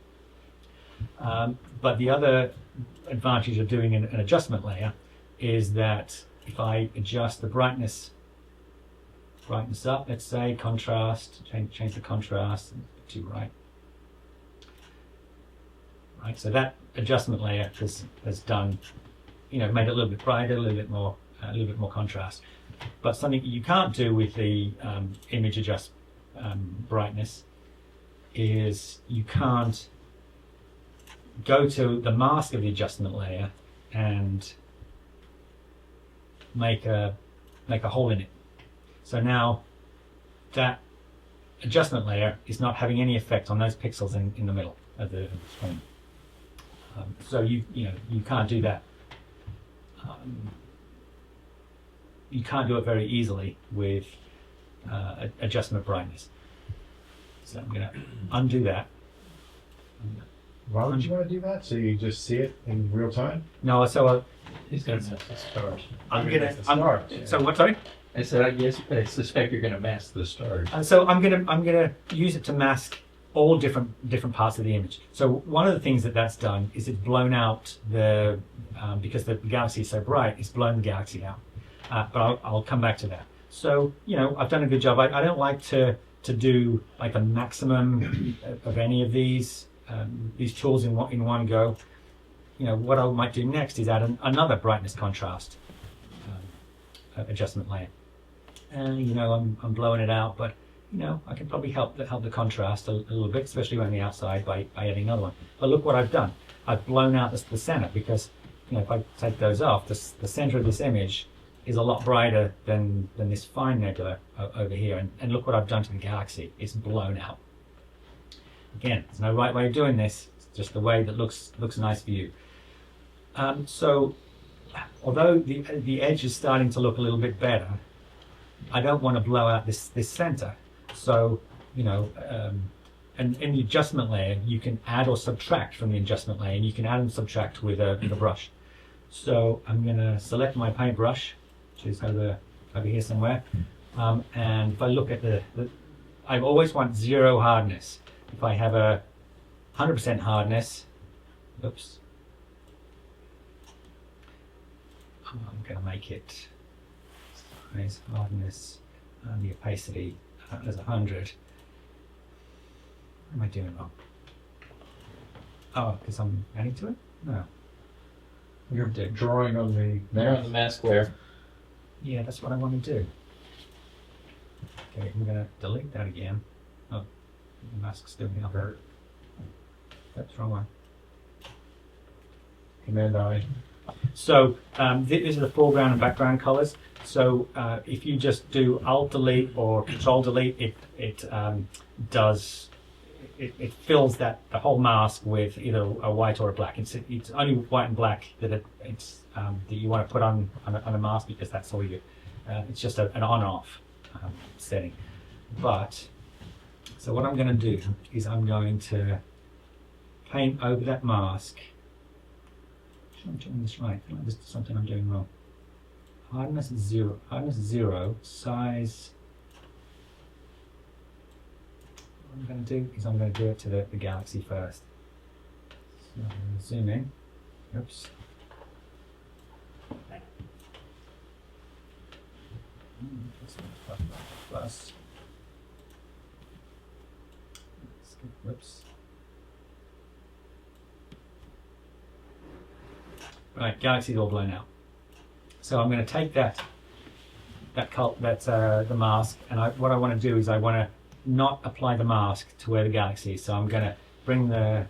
Speaker 6: But the other advantage of doing an adjustment layer is that if I adjust the brightness up, let's say contrast, change the contrast to right. Right, so that adjustment layer has done, you know, made it a little bit brighter, a little bit more contrast. But something you can't do with the image adjust brightness is you can't go to the mask of the adjustment layer and make a hole in it. So now that adjustment layer is not having any effect on those pixels in the middle of the screen. So you can't do that. You can't do it very easily with adjustment brightness. So I'm going to undo that.
Speaker 8: Why would you want to do that? So you just see it in real time?
Speaker 6: No, so
Speaker 7: He's going to mask the stars.
Speaker 6: So what? Sorry.
Speaker 7: I said I suspect you're going to mask the stars.
Speaker 6: So I'm gonna use it to mask all different parts of the image. So one of the things that's done is it's blown out the because the galaxy is so bright, it's blown the galaxy out. But I'll come back to that. So you know, I've done a good job. I don't like to do like the maximum of any of these tools in one go. You know, what I might do next is add another brightness contrast adjustment layer. And you know, I'm blowing it out, but you know, I can probably help the contrast a little bit, especially on the outside by adding another one. But look what I've done. I've blown out the center because, you know, if I take those off, the center of this image is a lot brighter than this fine nebula over here. And look what I've done to the galaxy. It's blown out. Again, there's no right way of doing this. It's just the way that looks nice for you. So, although the edge is starting to look a little bit better, I don't want to blow out this center. So, you know, and in the adjustment layer, you can add or subtract from the adjustment layer, and you can add and subtract with a brush. So I'm going to select my paintbrush, which is over here somewhere. And if I look at I always want 0 hardness. If I have a 100% hardness, oops, I'm going to make it size, hardness, and the opacity as 100. What am I doing wrong? Oh, because I'm adding to it? No.
Speaker 8: You're drawing on the
Speaker 7: There on the mask layer.
Speaker 6: Yeah, that's what I want to do. Okay, I'm going to delete that again. Oh, the mask's still here. That's the wrong one.
Speaker 8: Command I.
Speaker 6: So these are the foreground and background colors. So if you just do Alt Delete or Control Delete, it fills the whole mask with either a white or a black. It's only white and black that that you want to put on a mask, because that's all you. It's just an on-off setting. But so what I'm going to do is I'm going to paint over that mask. I'm doing this right. I feel like this is something I'm doing wrong. Hardness 0. Hardness 0. Size. What I'm going to do is I'm going to do it to the galaxy first. So I'm going to zoom in. Oops. Plus. Whoops. Right, galaxy's all blown out. So I'm going to take the mask, and what I want to do is I want to not apply the mask to where the galaxy is. So I'm going to bring the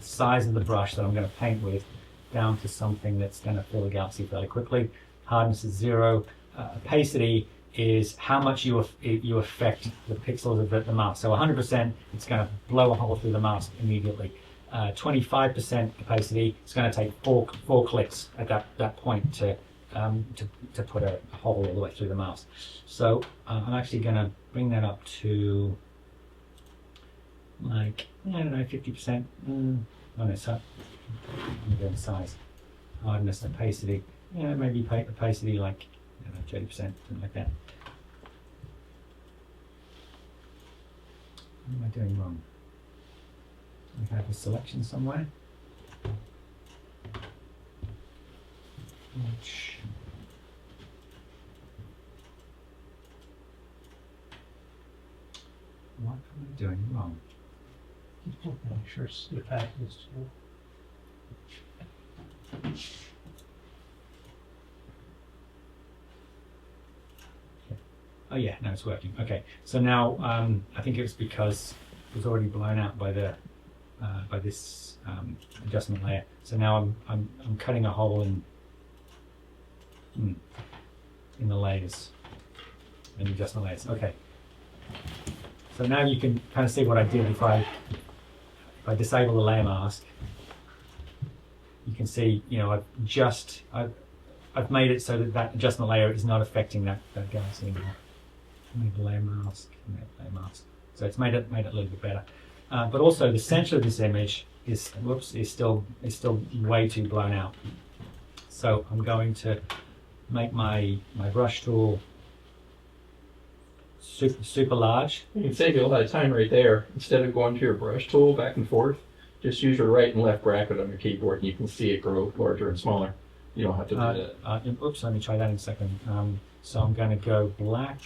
Speaker 6: size of the brush that I'm going to paint with down to something that's going to fill the galaxy fairly quickly. Hardness is 0. Opacity is how much you affect the pixels of the mask. So 100%, it's going to blow a hole through the mask immediately. 25% opacity, it's going to take four clicks at that point to put a hole all the way through the mask. So I'm actually going to bring that up to like, I don't know, 50%. Oh no, so I'm doing size, hardness, opacity. Yeah, maybe opacity like, I don't know, 30%, something like that. What am I doing wrong? We have a selection somewhere. What am I doing wrong?
Speaker 12: Keep looking, I'm sure the fact is too.
Speaker 6: Oh yeah, no, it's working. Okay, so now I think it was because it was already blown out by the by this adjustment layer. So now I'm cutting a hole in the layers, in the adjustment layers. Okay. So now you can kind of see what I did if I disable the layer mask. You can see, you know, I've made it so that adjustment layer is not affecting that galaxy anymore. Made the layer mask, layer mask. So it's made it a little bit better. But also the center of this image is still way too blown out. So I'm going to make my brush tool super large.
Speaker 7: You can save you a lot of time right there. Instead of going to your brush tool back and forth, just use your right and left bracket on your keyboard, and you can see it grow larger and smaller. You don't have to do that.
Speaker 6: Oops, let me try that in a second. So I'm going to go black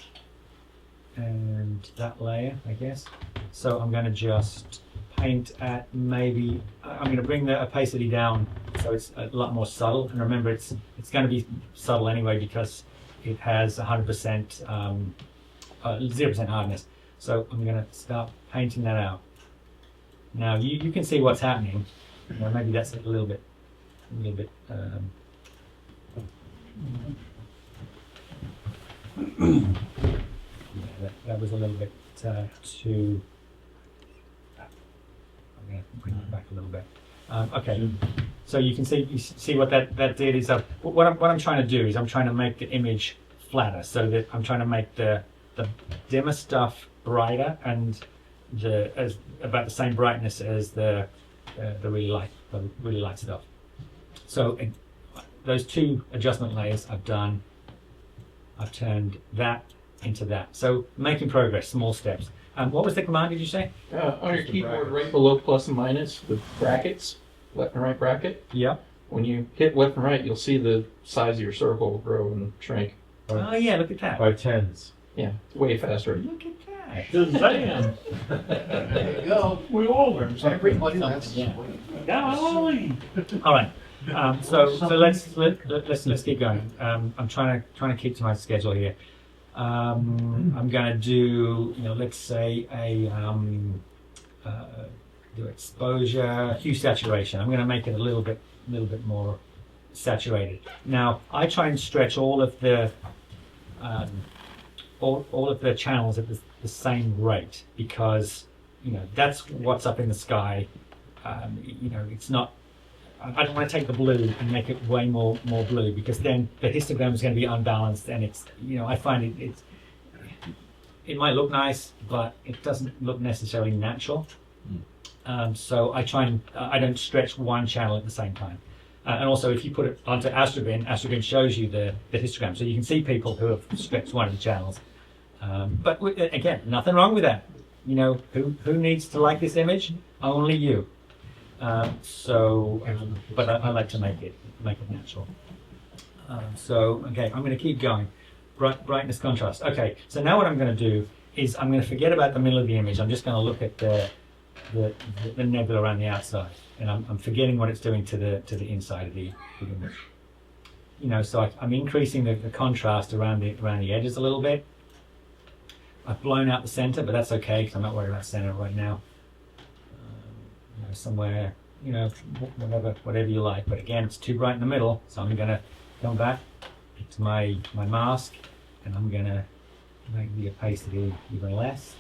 Speaker 6: and that layer, I guess. So I'm going to just paint at maybe, I'm going to bring the opacity down so it's a lot more subtle. And remember, it's going to be subtle anyway because it has 100%, 0% hardness. So I'm going to start painting that out. Now you can see what's happening. You know, maybe that's a little bit. Yeah, that was a little bit too. I'm going to bring it back a little bit. Okay, so you can see what that did is what I'm trying to do is I'm trying to make the image flatter, so that I'm trying to make the dimmer stuff brighter and about the same brightness as the really light stuff. So those two adjustment layers I've done. I've turned that into that. So making progress, small steps. What was the command, did you say?
Speaker 7: On your keyboard, right below plus and minus, the brackets, left and right bracket.
Speaker 6: Yep.
Speaker 7: When you hit left and right, you'll see the size of your circle grow and shrink.
Speaker 6: Oh yeah, look at that.
Speaker 8: By tens.
Speaker 7: Yeah, it's way faster.
Speaker 6: Look at that. Shazam!
Speaker 9: There you go.
Speaker 10: We all learn something.
Speaker 9: Everybody, that's.
Speaker 6: Yeah.
Speaker 10: Golly!
Speaker 6: All right. So let's keep going. I'm trying to keep to my schedule here. I'm going to do, let's say do exposure, hue saturation. I'm going to make it a little bit more saturated. Now I try and stretch all of the channels at the same rate, because that's what's up in the sky. It's not. I don't want to take the blue and make it way more blue, because then the histogram is going to be unbalanced, and it's I find it might look nice, but it doesn't look necessarily natural. So I try and I don't stretch one channel at the same time. And also, if you put it onto Astrobin shows you the histogram, so you can see people who have stretched one of the channels. But again, nothing wrong with that. Who needs to like this image? Only you. But I like to make it natural. Okay, I'm going to keep going. Brightness, contrast. Okay, so now what I'm going to do is I'm going to forget about the middle of the image. I'm just going to look at the nebula around the outside, and I'm forgetting what it's doing to the inside of the image. So I'm increasing the contrast around the edges a little bit. I've blown out the center, but that's okay because I'm not worried about center right now. Somewhere, whatever you like. But again, it's too bright in the middle, so I'm going to come back to my mask, and I'm going to make the opacity even less,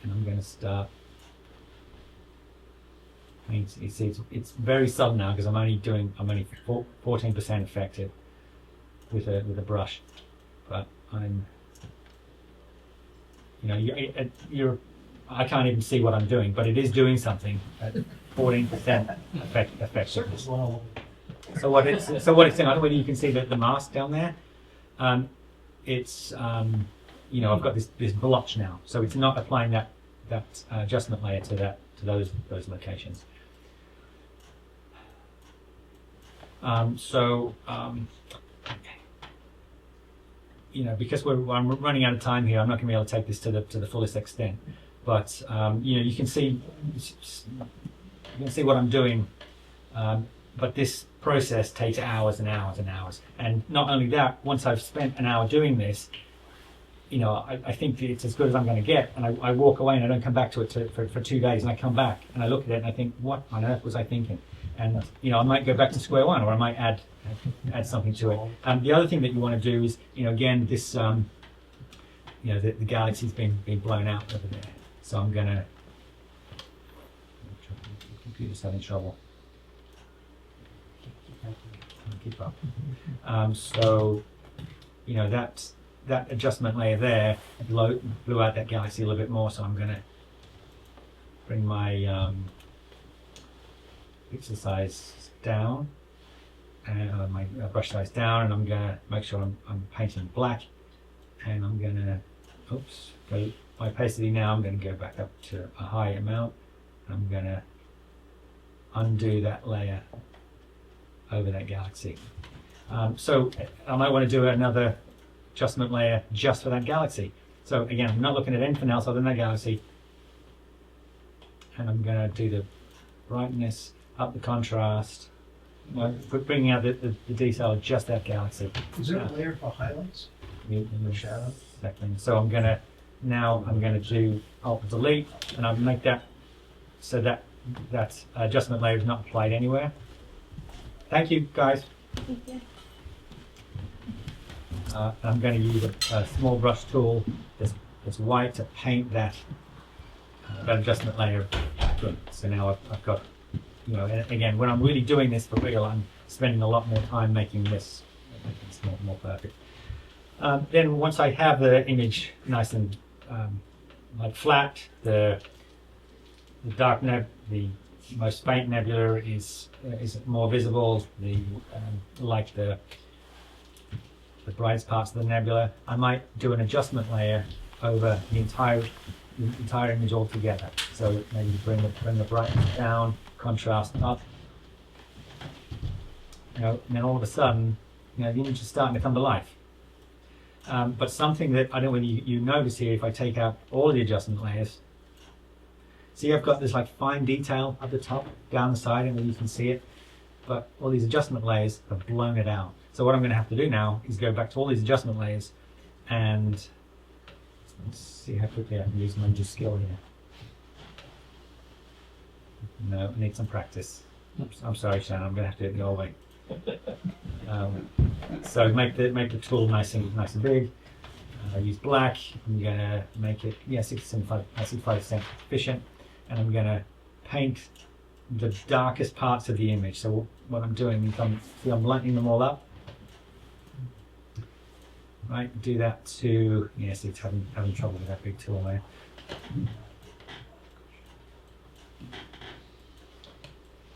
Speaker 6: and I'm going to start. It's very subtle now because I'm only 14% effective with a brush, but I'm I can't even see what I'm doing, but it is doing something at 14% effectiveness. So what it's doing, I don't know whether you can see the mask down there. It's I've got this blotch now, so it's not applying that adjustment layer to those locations. Because I'm running out of time here, I'm not going to be able to take this to the fullest extent. But you can see what I'm doing. But this process takes hours and hours and hours. And not only that, once I've spent an hour doing this, I think it's as good as I'm going to get. And I walk away and I don't come back to it for 2 days. And I come back and I look at it and I think, what on earth was I thinking? And I might go back to square one, or I might add something to it. The other thing that you want to do is, again, this the galaxy's been blown out over there. So I'm gonna. The computer's having trouble. Keep up. That adjustment layer there blew out that galaxy a little bit more. So I'm gonna bring my pixel size down and my brush size down, and I'm gonna make sure I'm painting black, and I'm gonna go my opacity now. I'm going to go back up to a high amount. I'm going to undo that layer over that galaxy. So I might want to do another adjustment layer just for that galaxy. So again, I'm not looking at anything else other than that galaxy. And I'm going to do the brightness, up the contrast, bringing out the detail of just that galaxy.
Speaker 12: Is there a layer for highlights?
Speaker 6: Shadow. So I'm going to do Alt Delete, and I'll make that so that adjustment layer is not applied anywhere. Thank you, guys.
Speaker 13: Thank you.
Speaker 6: I'm going to use a small brush tool that's white to paint that adjustment layer. Good. So now I've got, and again, when I'm really doing this for real, I'm spending a lot more time making this more perfect. Then once I have the image nice and flat, the dark the most faint nebula is more visible. The brightest parts of the nebula, I might do an adjustment layer over the entire image altogether. So maybe bring the brightness down, contrast up. And then all of a sudden, the image is starting to come to life. But something that I don't know whether you notice here, if I take out all of the adjustment layers, see I've got this like fine detail at the top, down the side, and you can see it. But all these adjustment layers have blown it out. So what I'm going to have to do now is go back to all these adjustment layers and let's see how quickly I can use my new skill here. No, I need some practice. Oops, I'm sorry, Shannon. I'm going to have to do it the old way. So make the tool nice and big. Use black. I'm going to make it 65% efficient, and I'm going to paint the darkest parts of the image. So what I'm doing is I'm lightening them all up. Right, do that to yes, it's having trouble with that big tool there.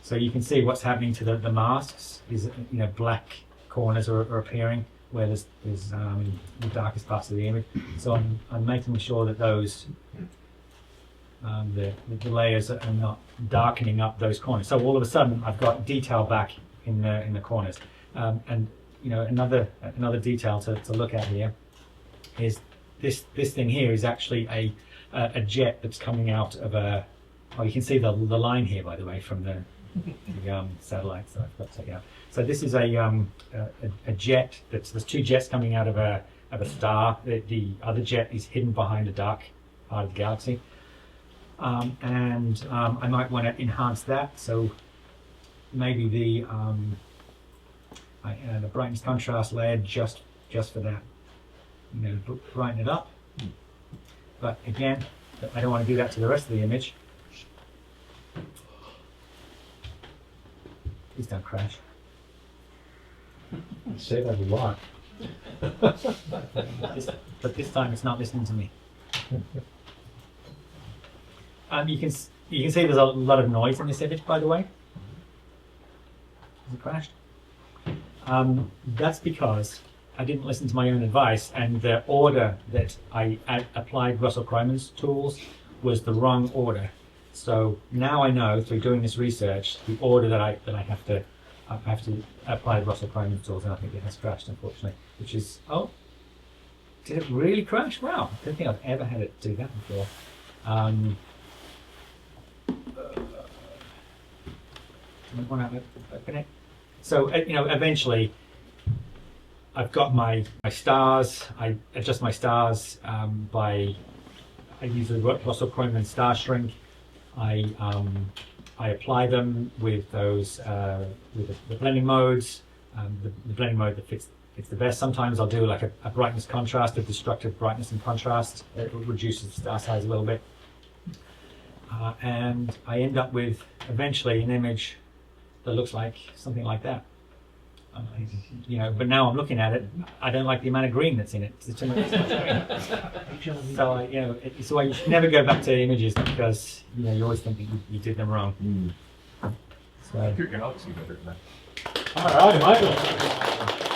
Speaker 6: So you can see what's happening to the masks is black corners are appearing where there's the darkest parts of the image. So I'm making sure that those the layers are not darkening up those corners. So all of a sudden I've got detail back in the corners. And another detail to look at here is this thing here is actually a jet that's coming out of a. Oh, you can see the line here, by the way, from the satellites that I've got to take out. So this is a jet there's two jets coming out of a star. The other jet is hidden behind a dark part of the galaxy. And I might want to enhance that. So maybe the brightness contrast layer just for that. Brighten it up. But again, I don't want to do that to the rest of the image. Please don't crash.
Speaker 5: I say that a lot.
Speaker 6: But this time it's not listening to me. You can see there's a lot of noise in this image, by the way. Has it crashed? That's because I didn't listen to my own advice, and the order that I applied Russell Kryman's tools was the wrong order. So now I know through doing this research the order that I have to apply Russell Kryman's tools, and I think it has crashed, unfortunately. Which is did it really crash? Wow, I don't think I've ever had it do that before. Open it. So eventually I've got my stars. I adjust my stars I use the Russell Kryman star shrink. I apply them with those with the blending modes, the blending mode that fits the best. Sometimes I'll do like a brightness contrast, a destructive brightness and contrast. It reduces the star size a little bit, and I end up with eventually an image that looks like something like that. But now I'm looking at it, I don't like the amount of green that's in it. It's too much green. So it's why you should never go back to images because you always think that you did them wrong. So,
Speaker 11: Your galaxy better than that.
Speaker 5: All right, Michael.